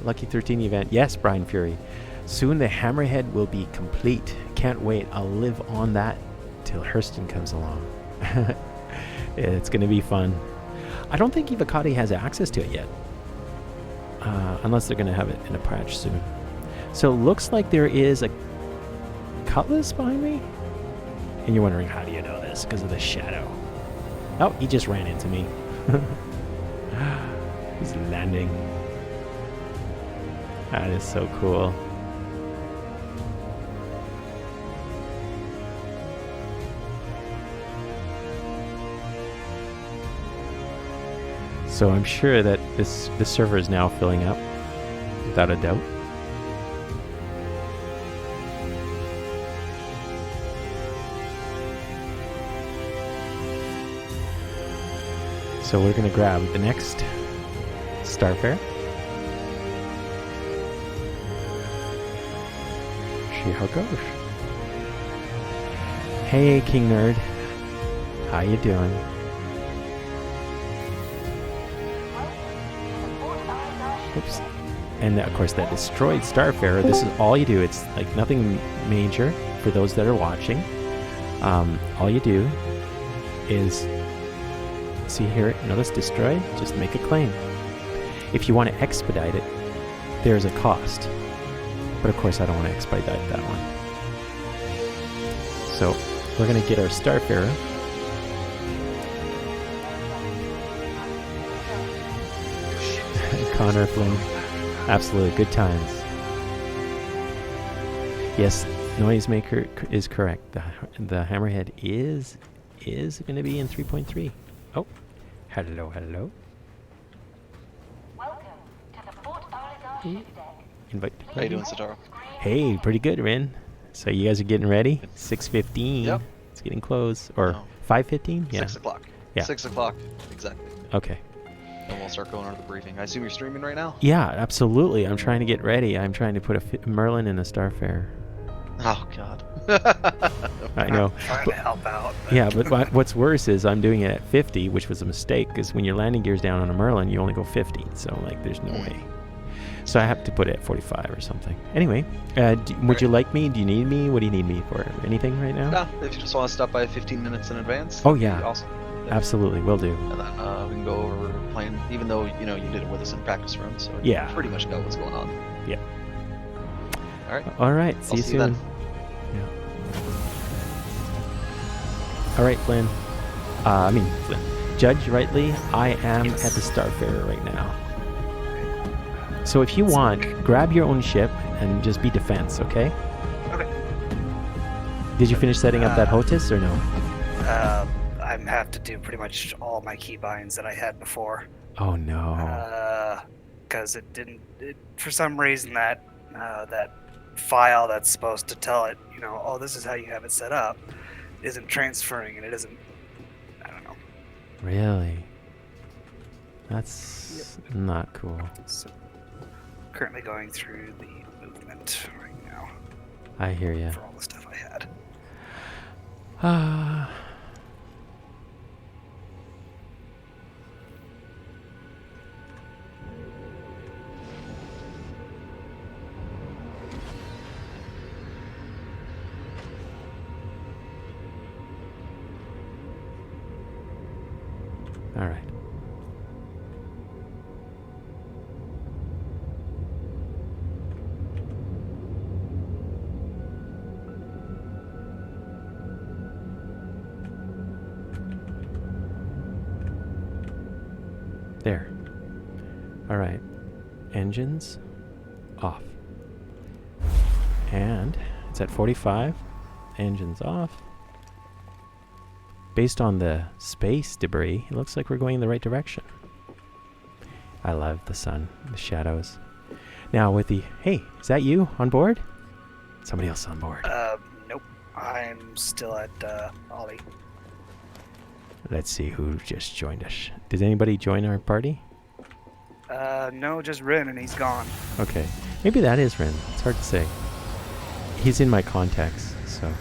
Lucky 13 event. Yes, Brian Fury. Soon the Hammerhead will be complete. Can't wait. I'll live on that till Hurston comes along. It's going to be fun. I don't think Ivacati has access to it yet. Unless they're going to have it in a patch soon. So it looks like there is a Cutlass behind me. And you're wondering, how do you know this? Because of the shadow. Oh, he just ran into me. He's landing. That is so cool. So I'm sure that this server is now filling up, without a doubt. So we're going to grab the next Starfarer. See how it goes. Hey, King Nerd. How you doing? Oops. And of course, that destroyed Starfarer. This is all you do. It's like nothing major for those that are watching. All you do is see here. Notice destroyed. Just make a claim. If you want to expedite it, there's a cost. But of course, I don't want to expedite that one. So we're going to get our Starfarer. Connor Flynn. Absolutely. Good times. Yes, Noisemaker is correct. The Hammerhead is going to be in 3.3. Oh, hello. Welcome to the Fort Oligar ship deck. Invite. How you doing, Sataro? Hey, pretty good, Rin. So you guys are getting ready? 6:15. Yep. It's getting close. Or No. 5:15? Yeah. 6 o'clock. Yeah. 6 o'clock, exactly. Okay. And we'll start going on to the briefing. I assume you're streaming right now? Yeah, absolutely. I'm trying to get ready. I'm trying to put a Merlin in a Starfarer. Oh, God. I know. Trying to help out. Yeah, but what's worse is I'm doing it at 50, which was a mistake, because when your landing gear's down on a Merlin, you only go 50. So, like, there's no way. So I have to put it at 45 or something. Anyway, would you like me? Do you need me? What do you need me for? Anything right now? No, if you just want to stop by 15 minutes in advance. Oh, that'd be yeah. Awesome. Absolutely, will do. And then we can go over playing, even though, you did it with us in practice run, so Yeah. you pretty much know what's going on. Yeah. All right. All right. See I'll you see you soon. then. Yeah. All right, Flynn. Flynn. Judge Rightly, I am at the Starfarer right now. So if you want, grab your own ship and just be defense, okay? Okay. Did you finish setting up that HOTIS or no? I have to do pretty much all my keybinds that I had before. Oh no. Because for some reason that file that's supposed to tell it, oh, this is how you have it set up, isn't transferring, and it isn't. I don't know. Really? That's not cool. So, currently going through the movement right now I hear ya. for all the stuff I had. All right. There. All right. Engines off. And it's at 45. Engines off. Based on the space debris, it looks like we're going in the right direction. I love the sun, the shadows. Now with the... Hey, is that you on board? Somebody else on board. Nope. I'm still at Ollie. Let's see who just joined us. Did anybody join our party? No, just Rin, and he's gone. Okay. Maybe that is Ren. It's hard to say. He's in my contacts, so...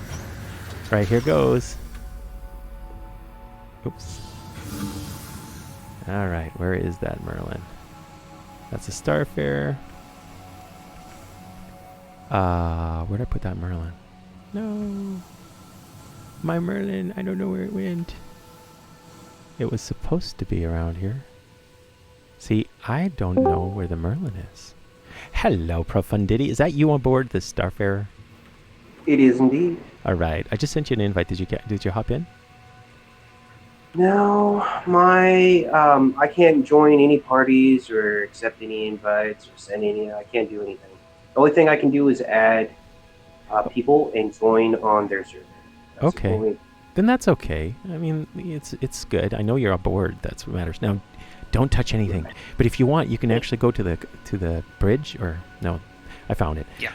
Right, here goes. Oops. Alright, where is that Merlin? That's a Starfarer. Where'd I put that Merlin? No. My Merlin, I don't know where it went. It was supposed to be around here. See, I don't know where the Merlin is. Hello, Profundity. Is that you on board the Starfarer? It is indeed. Alright, I just sent you an invite. Did you hop in? No, I can't join any parties or accept any invites or send any. I can't do anything. The only thing I can do is add people and join on their server. That's Okay. the only- Then that's okay. I mean, it's good. I know you're on board. That's what matters. Now, don't touch anything. But if you want, you can actually go to the bridge. Or no, I found it. Yeah.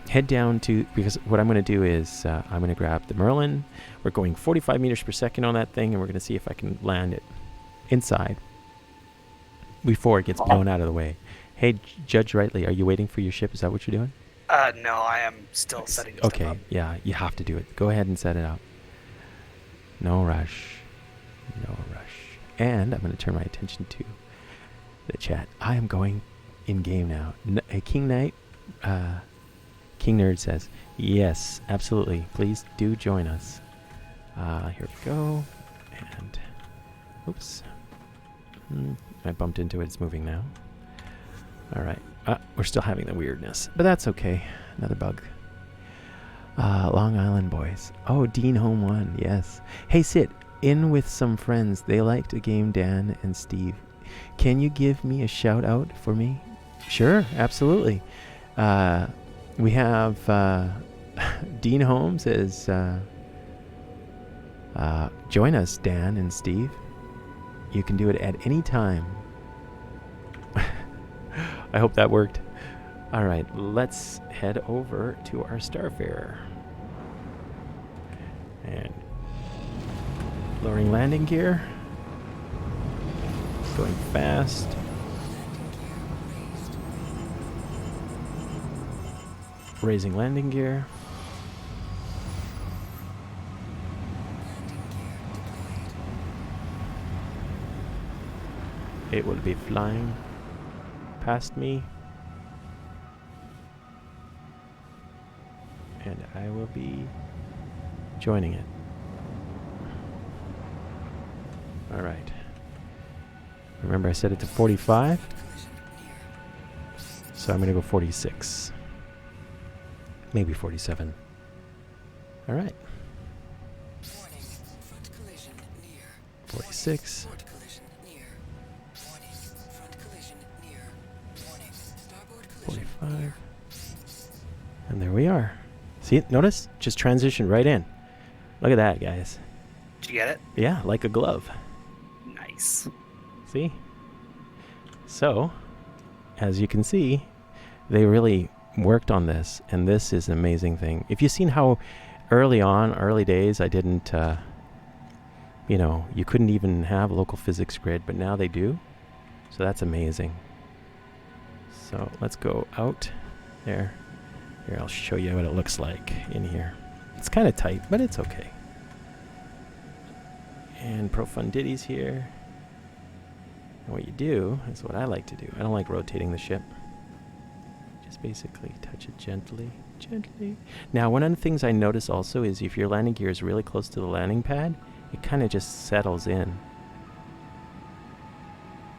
Head down to, because what I'm going to do is I'm going to grab the Merlin. We're going 45 meters per second on that thing, and we're going to see if I can land it inside before it gets blown out of the way. Hey, Judge Rightly, are you waiting for your ship? Is that what you're doing? No, I am still setting this stuff up. Okay, yeah, you have to do it. Go ahead and set it up. No rush. No rush. And I'm going to turn my attention to the chat. I am going in game now. King Knight, King Nerd says, yes, absolutely. Please do join us. Here we go. And, oops. I bumped into it. It's moving now. All right. We're still having the weirdness, but that's okay. Another bug. Long Island boys. Oh, Dean Home 1. Yes. Hey, Sid. In with some friends. They like to game Dan and Steve. Can you give me a shout out for me? Sure, absolutely. We have Dean Holmes says, join us, Dan and Steve. You can do it at any time. I hope that worked. All right, let's head over to our Starfarer. And lowering landing gear. Going fast. Raising landing gear. It will be flying past me. And I will be joining it. All right. Remember I set it to 45. So I'm going to go 46. Maybe 47. All right. 46. 45. And there we are. See it? Notice? Just transition right in. Look at that, guys. Did you get it? Yeah, like a glove. Nice. See? So, as you can see, they really worked on this, and this is an amazing thing. If you've seen how early days, I didn't, you couldn't even have local physics grid, but now they do. So that's amazing. So let's go out there. Here, I'll show you what it looks like in here. It's kind of tight, but it's okay. And Profundity's here. And what you do is what I like to do. I don't like rotating the ship. Just basically touch it gently, gently. Now, one of the things I notice also is if your landing gear is really close to the landing pad, it kind of just settles in.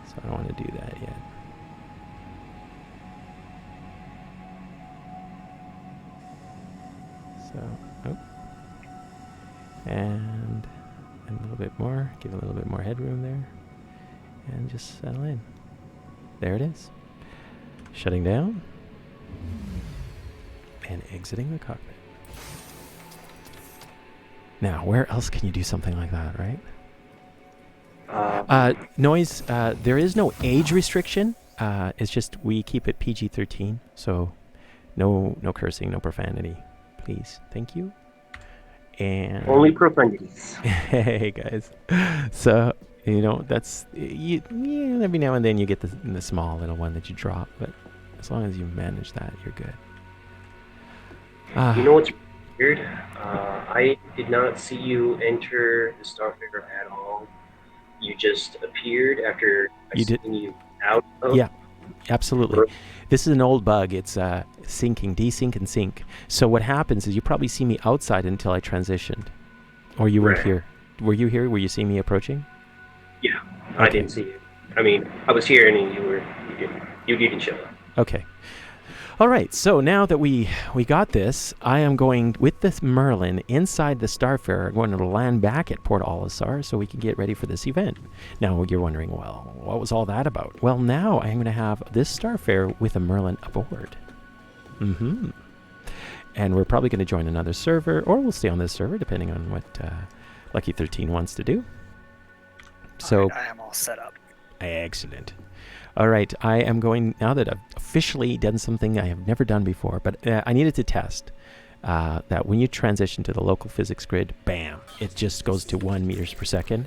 So I don't want to do that yet. So, and a little bit more, give it a little bit more headroom there, and just settle in. There it is. Shutting down, and exiting the cockpit. Now, where else can you do something like that, right? Noise, there is no age restriction. It's just we keep it PG-13, so no cursing, no profanity. Please, thank you. And only profanities. hey guys, so that's every now and then you get the small little one that you drop, but as long as you manage that, you're good. You know what's weird? I did not see you enter the Starfarer at all. You just appeared after I seen you out. Yeah, absolutely. This is an old bug. It's syncing, desync, and sync. So what happens is you probably see me outside until I transitioned, or you weren't here. Were you here? Were you seeing me approaching? Yeah, okay. I didn't see you. I mean, I was here and you didn't show up. Okay. All right, so now that we got this, I am going with this Merlin inside the Starfarer, going to land back at Port Olisar so we can get ready for this event. Now you're wondering, well, what was all that about? Well, now I'm going to have this Starfarer with a Merlin aboard. And we're probably going to join another server, or we'll stay on this server, depending on what Lucky 13 wants to do. So right, I am all set up. Excellent. All right, I am going, now that I've officially done something I have never done before, but I needed to test that when you transition to the local physics grid, bam, it just goes to 1 meters per second.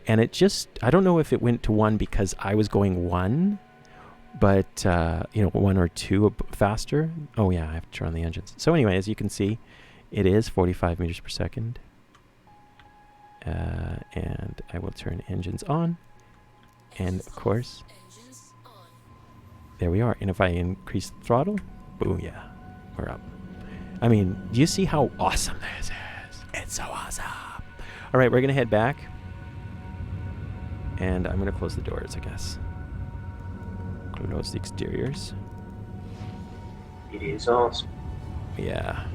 And it just, I don't know if it went to 1 because I was going 1, but, 1 or 2 faster. Oh yeah, I have to turn on the engines. So anyway, as you can see, it is 45 meters per second. And I will turn engines on. And of course, There we are. And if I increase the throttle, boom, yeah, we're up. I mean, do you see how awesome this is? It's so awesome. All right, we're going to head back. And I'm going to close the doors, I guess. Close the exteriors. It is awesome. Yeah.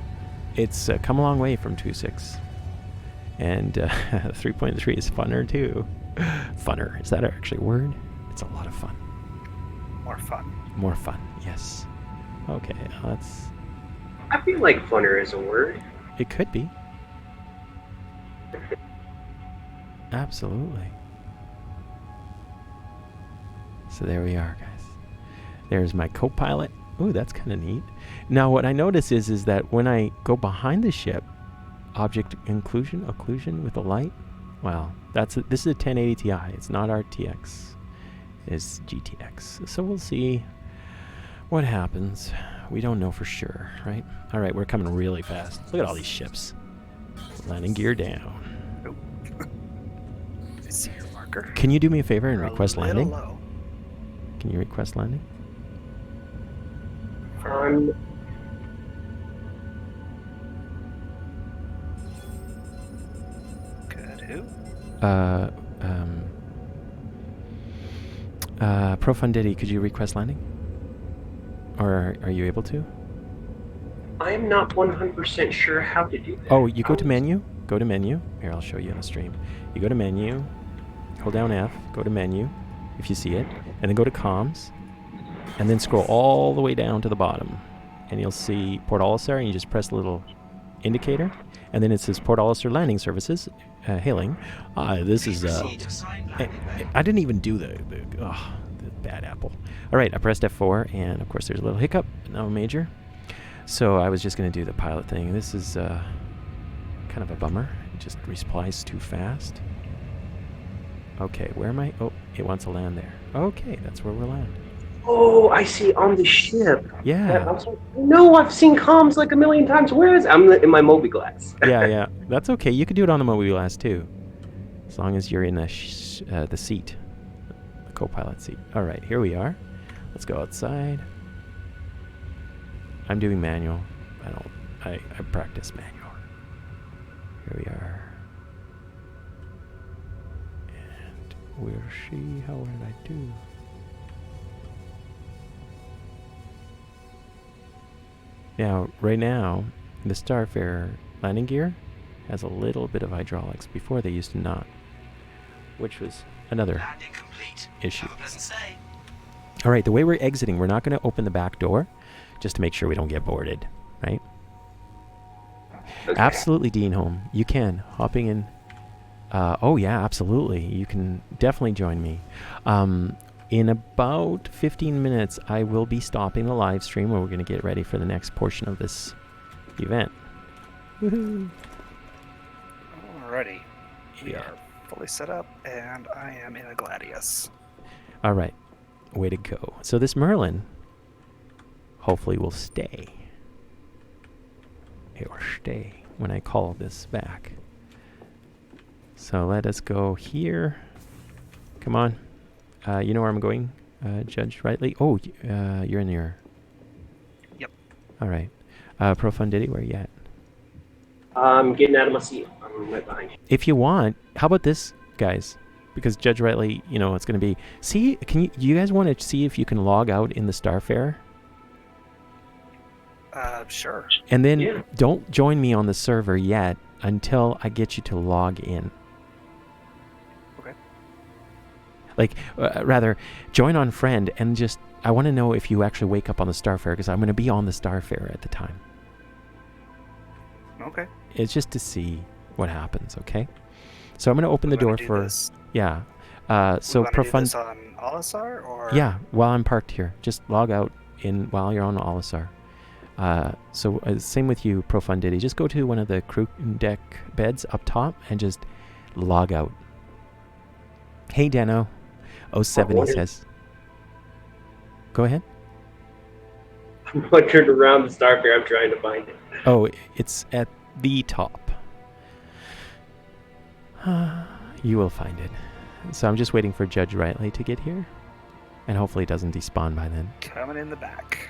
It's come a long way from 2.6. And 3.3 is funner, too. Funner. Is that actually a word? It's a lot of fun. More fun. More fun, yes. Okay, let's... I feel like funner is a word. It could be. Absolutely. So there we are, guys. There's my co-pilot. Ooh, that's kind of neat. Now, what I notice is that when I go behind the ship, object occlusion with a light. Well, this is a 1080 Ti. It's not RTX. It's GTX. So we'll see what happens. We don't know for sure, right? All right, we're coming really fast. Look at all these ships. Landing gear down. I see your marker. Can you do me a favor and You're a request little landing? low. Can you request landing? Good. Who? Profundity, could you request landing? Or are you able to? I'm not 100% sure how to do that. Oh, you go to menu. Go to menu. Here, I'll show you on the stream. You go to menu, hold down F, go to menu, if you see it, and then go to comms, and then scroll all the way down to the bottom. And you'll see Port Olisar, and you just press the little indicator, and then it says Port Olisar Landing Services, hailing. This is... I didn't even do the bad apple. All right, I pressed F4, and of course there's a little hiccup, no major. So I was just going to do the pilot thing. This is kind of a bummer. It just resplies too fast. Okay, where am I? Oh, it wants to land there. Okay, that's where we'll land. Oh, I see on the ship. Yeah. No, I've seen comms like a million times. Where is it? I'm in my Moby glass. Yeah. That's okay. You could do it on the Moby glass too, as long as you're in the seat, the co-pilot seat. All right, here we are. Let's go outside. I'm doing manual. I practice manual. Here we are. And we'll see how did I do. Now, right now, the Starfarer landing gear has a little bit of hydraulics. Before they used to not, which was another Landing complete. issue. Have a pleasant stay. All right, the way we're exiting, we're not going to open the back door just to make sure we don't get boarded, right? Okay. Absolutely, Dean Home. You can. Hopping in. Oh, yeah, absolutely. You can definitely join me. In about 15 minutes, I will be stopping the live stream where we're going to get ready for the next portion of this event. Woohoo! Alrighty. We Yeah. are fully set up, and I am in a Gladius. All right. Way to go. So this Merlin hopefully will stay. It will stay when I call this back. So let us go here. Come on. You know where I'm going, Judge Rightly? Oh, you're in your... Yep. All right. Profundity, where you at? I'm getting out of my seat. I'm right behind you. If you want, how about this, guys? Because Judge Rightly, you know, it's going to be... See, you guys want to see if you can log out in the Starfarer? Sure. And then Yeah. don't join me on the server yet until I get you to log in. Okay. Like, rather, join on friend and just... I want to know if you actually wake up on the Starfarer, because I'm going to be on the Starfarer at the time. Okay. It's just to see what happens, okay? So I'm going to open the We wanna door do for... this- Yeah. we So wanna do Profund... this on Olisar, or... Yeah, while I'm parked here. Just log out in while you're on Olisar. So same with you, Profundity. Just go to one of the crew deck beds up top and just log out. Hey, Dano. 07, he says. Go ahead. I'm wandering around the Starfarer. I'm trying to find it. Oh, it's at the top. You will find it. So I'm just waiting for Judge Rightly to get here. And hopefully it doesn't despawn by then. Coming in the back.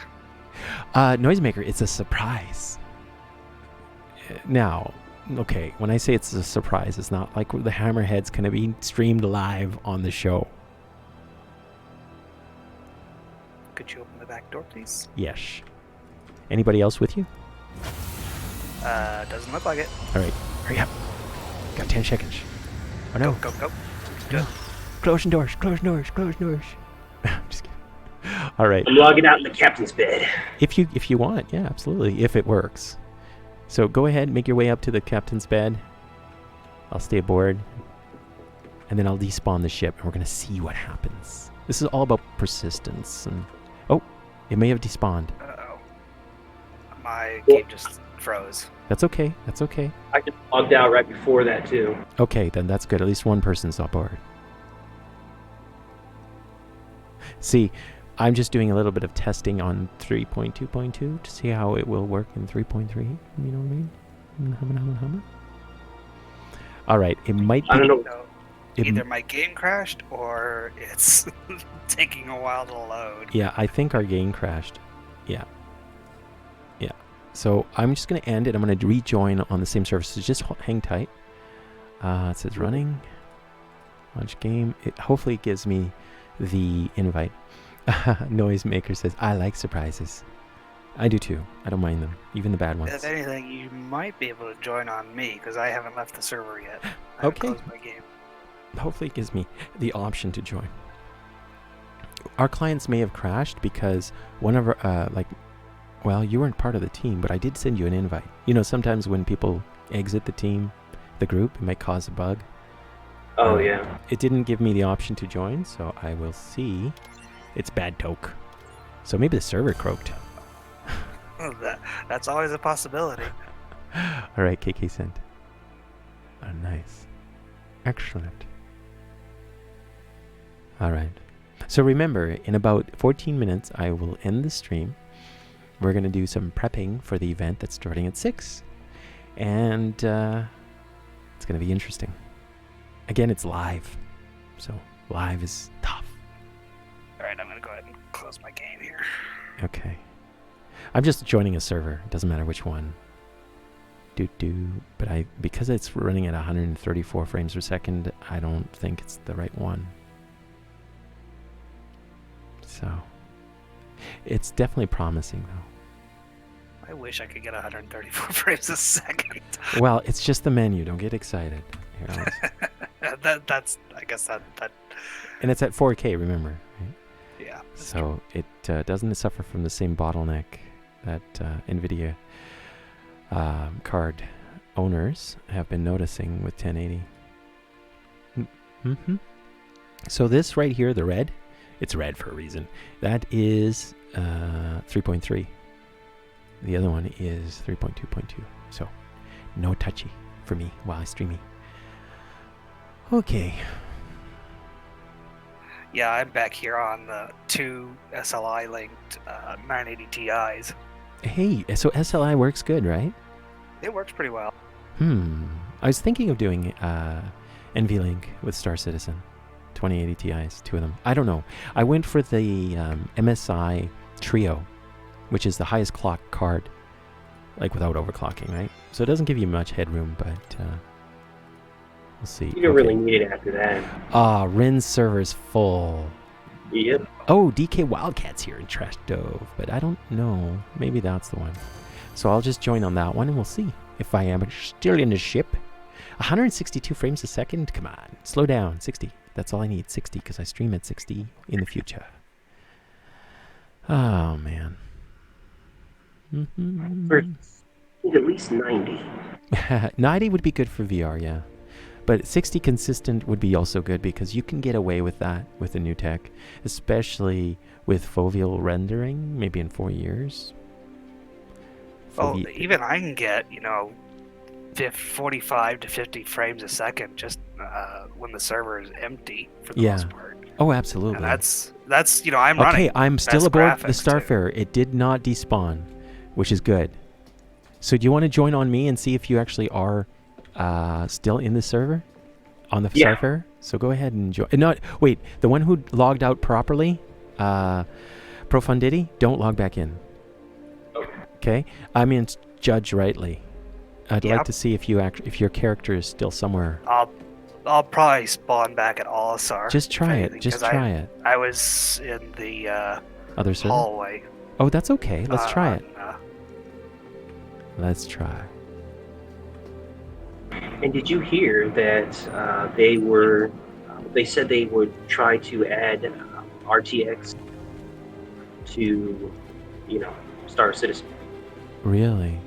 Noisemaker, it's a surprise. Now, okay, when I say it's a surprise, it's not like the Hammerhead's going to be streamed live on the show. Could you open the back door, please? Yes. Anybody else with you? Doesn't look like it. All right, hurry up. Got 10 seconds. Oh no. Go. No. Closing doors. Just kidding. All right. I'm logging out in the captain's bed. If you want, yeah, absolutely. If it works. So go ahead, make your way up to the captain's bed. I'll stay aboard. And then I'll despawn the ship, and we're going to see what happens. This is all about persistence. And oh, it may have despawned. Uh-oh. My game just froze. That's okay. I just logged out right before that, too. Okay, then that's good. At least one person's aboard. See, I'm just doing a little bit of testing on 3.2.2 to see how it will work in 3.3. You know what I mean? All right, it might be... I don't know. So either my game crashed or it's taking a while to load. Yeah, I think our game crashed. Yeah. So I'm just going to end it. I'm going to rejoin on the same server. So just hang tight. It says running. Launch game. Hopefully it gives me the invite. Noisemaker says, I like surprises. I do too. I don't mind them. Even the bad ones. If anything, you might be able to join on me because I haven't left the server yet. I Okay. haven't closed my game. Hopefully it gives me the option to join. Our clients may have crashed because one of our, well, you weren't part of the team, but I did send you an invite. You know, sometimes when people exit the team, the group, it might cause a bug. Oh, yeah. It didn't give me the option to join, so I will see. It's bad toke. So maybe the server croaked. Oh, that's always a possibility. All right, KK sent. Oh, nice. Excellent. All right. So remember, in about 14 minutes, I will end the stream. We're going to do some prepping for the event that's starting at 6. And it's going to be interesting. Again, it's live. So live is tough. All right, I'm going to go ahead and close my game here. Okay. I'm just joining a server. It doesn't matter which one. But because it's running at 134 frames per second, I don't think it's the right one. So it's definitely promising, though. I wish I could get 134 frames a second. Well, it's just the menu. Don't get excited. Here, That's I guess that and it's at 4K, remember, right? yeah. So it doesn't suffer from the same bottleneck that nvidia card owners have been noticing with 1080. So this right here, the red, it's red for a reason. That is 3.3. The other one is 3.2.2. So no touchy for me while I streaming. Okay. Yeah, I'm back here on the 2 SLI linked 980 Ti's. Hey, so SLI works good, right? It works pretty well. I was thinking of doing NVLink with Star Citizen 2080 Ti's, 2 of them. I don't know. I went for the MSI Trio, which is the highest clock card, like without overclocking, right? So it doesn't give you much headroom, but we'll see. You don't really need it after that. Rin's server's full. Yep. Oh, DK Wildcat's here in Trash Dove, but I don't know. Maybe that's the one. So I'll just join on that one and we'll see if I am still in the ship. 162 frames a second? Come on. Slow down. 60. That's all I need. 60, because I stream at 60 in the future. Oh, man. At least 90. 90 would be good for VR, yeah. But 60 consistent would be also good because you can get away with that with the new tech, especially with foveal rendering, maybe in 4 years. Oh, even I can get, 45 to 50 frames a second just when the server is empty for the most part. Oh, absolutely. And that's I'm running. Okay, I'm still aboard the Starfarer. Too. It did not despawn, which is good. So do you want to join on me and see if you actually are still in the server on the Starfarer? So go ahead and join. Wait, the one who logged out properly, Profundity, don't log back in. Okay? I mean, judge rightly. I'd like Yep. to see if your character is still somewhere. I'll probably spawn back at Olisar. Just try if it. anything, Just 'cause try it. I was in the Other server? hallway. Oh, that's okay. Let's try it. on, Let's try. And did you hear that they said they would try to add RTX to, Star Citizen? Really?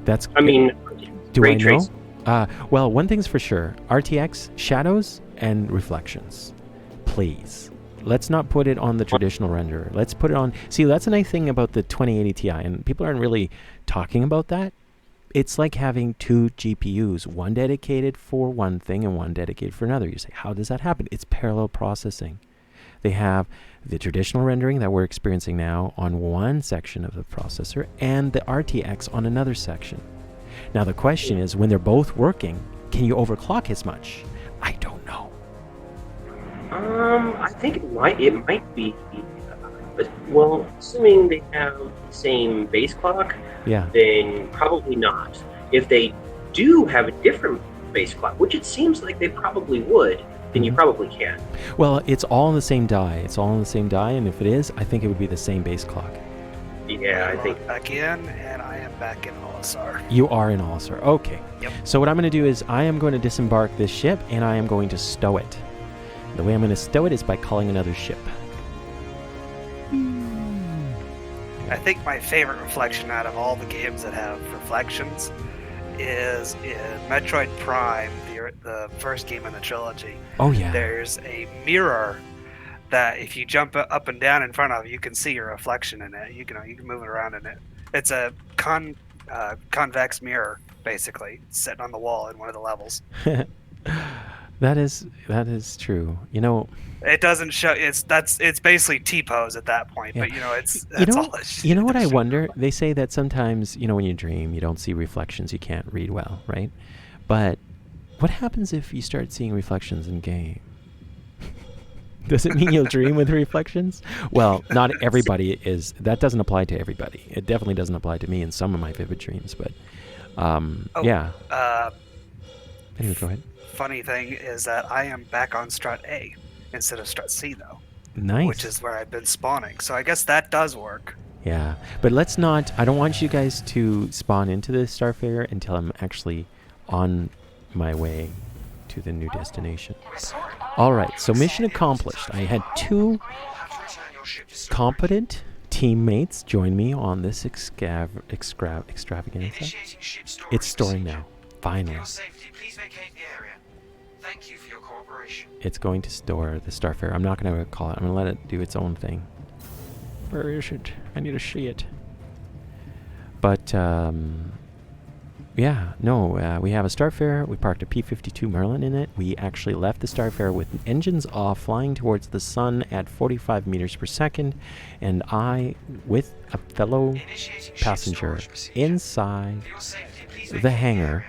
That's. I mean, do ray I know? tracing. Well, one thing's for sure: RTX shadows and reflections. Please, let's not put it on the traditional renderer. Let's put it on. See, that's a nice thing about the 2080 Ti, and people aren't really talking about that. It's like having two GPUs, one dedicated for one thing and one dedicated for another. You say, how does that happen? It's parallel processing. They have the traditional rendering that we're experiencing now on one section of the processor and the RTX on another section. Now the question is, when they're both working, can you overclock as much? I don't know. I think it might be. Well, assuming they have the same base clock, Yeah. then probably not. If they do have a different base clock, which it seems like they probably would, then you probably can. Well, it's all in the same die. It's all in the same die, and if it is, I think it would be the same base clock. Yeah, I think. back in, and I am back in Olisar. You are in Olisar. Okay. Yep. So what I'm going to do is I am going to disembark this ship, and I am going to stow it. The way I'm going to stow it is by calling another ship. I think my favorite reflection out of all the games that have reflections is in Metroid Prime, the first game in the trilogy. Oh, yeah. There's a mirror that if you jump up and down in front of, you can see your reflection in it. You can move it around in it. It's a convex mirror, basically, sitting on the wall in one of the levels. That is true. It doesn't show. It's basically T-pose at that point. Yeah. But that's all. You know what I wonder? They say that sometimes, when you dream, you don't see reflections. You can't read well, right? But what happens if you start seeing reflections in game? Does it mean you'll dream with reflections? Well, not everybody is. That doesn't apply to everybody. It definitely doesn't apply to me in some of my vivid dreams. But yeah. Anyway, go ahead. Funny thing is that I am back on Strut A instead of Strut C, though. Nice. Which is where I've been spawning. So I guess that does work. Yeah, but let's not. I don't want you guys to spawn into the Starfarer until I'm actually on my way to the new destination. All right, so mission accomplished. I had two competent teammates join me on this extravaganza. It's storing now. Finally. Thank you for your cooperation. It's going to store the Starfarer. I'm not going to call it. I'm going to let it do its own thing. Where is it? I need to see it. But, yeah, no, we have a Starfarer. We parked a P-52 Merlin in it. We actually left the Starfarer with engines off, flying towards the sun at 45 meters per second. And I, with a fellow passenger inside the hangar,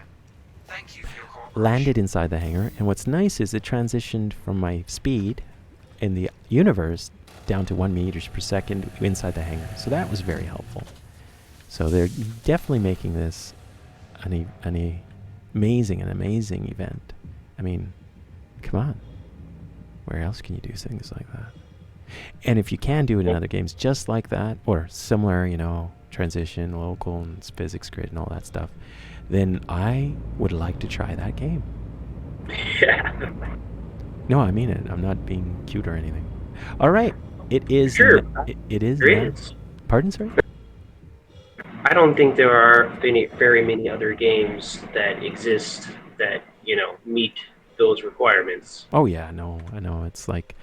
landed inside the hangar. And what's nice is it transitioned from my speed in the universe down to 1 meters per second inside the hangar. So that was very helpful. So they're definitely making this an amazing event. I mean, come on. Where else can you do things like that? And if you can do it in other games just like that, or similar, transition, local, and physics grid and all that stuff, then I would like to try that game. Yeah. No, I mean it. I'm not being cute or anything. All right. It is. Sure. It is. There is. Pardon, sorry? I don't think there are very many other games that exist that, meet those requirements. Oh, yeah. No, I know. It's like,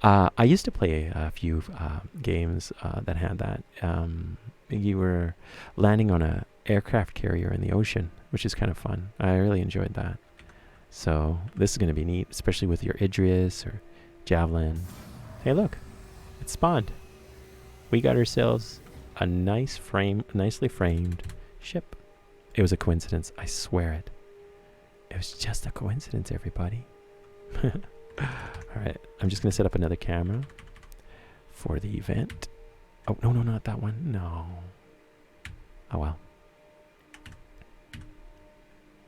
I used to play a few games that had that. You were landing on a aircraft carrier in the ocean, which is kind of fun. I really enjoyed that. So this is going to be neat, especially with your Idris or Javelin. Hey, look, it spawned. We got ourselves a nicely framed ship. It was a coincidence. I swear it. It was just a coincidence, everybody. All right, I'm just gonna set up another camera for the event. Oh, no, not that one. No. Oh, well.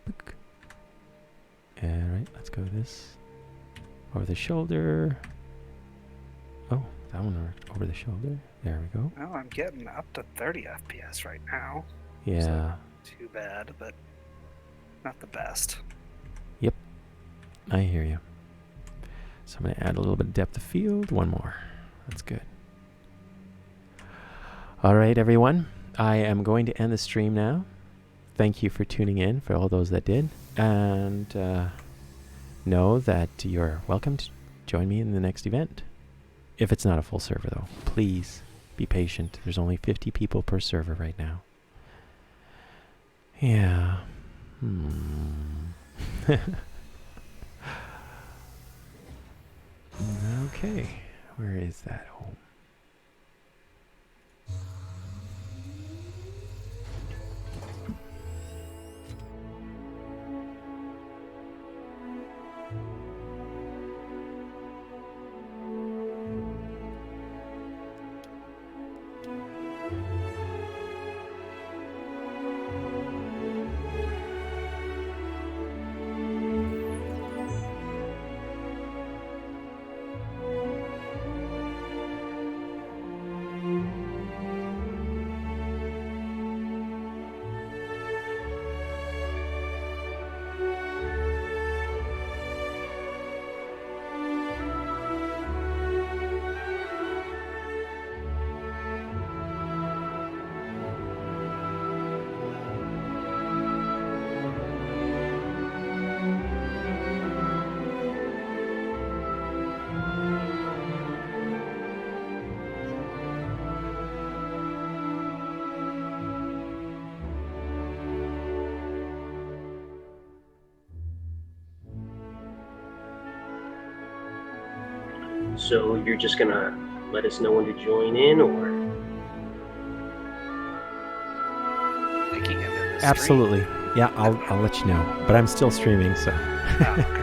Book. All right, let's go this. Over the shoulder. Oh, that one over the shoulder. There we go. Well, I'm getting up to 30 FPS right now. Yeah. So, too bad, but not the best. Yep. I hear you. So I'm going to add a little bit of depth of field. One more. That's good. All right, everyone. I am going to end the stream now. Thank you for tuning in, for all those that did. And know that you're welcome to join me in the next event. If it's not a full server, though. Please be patient. There's only 50 people per server right now. Yeah. Okay. Where is that home? So you're just gonna let us know when to join in, or? Thinking of it in the Absolutely. Yeah, I'll let you know. But I'm still streaming, so. stream. Oh, okay.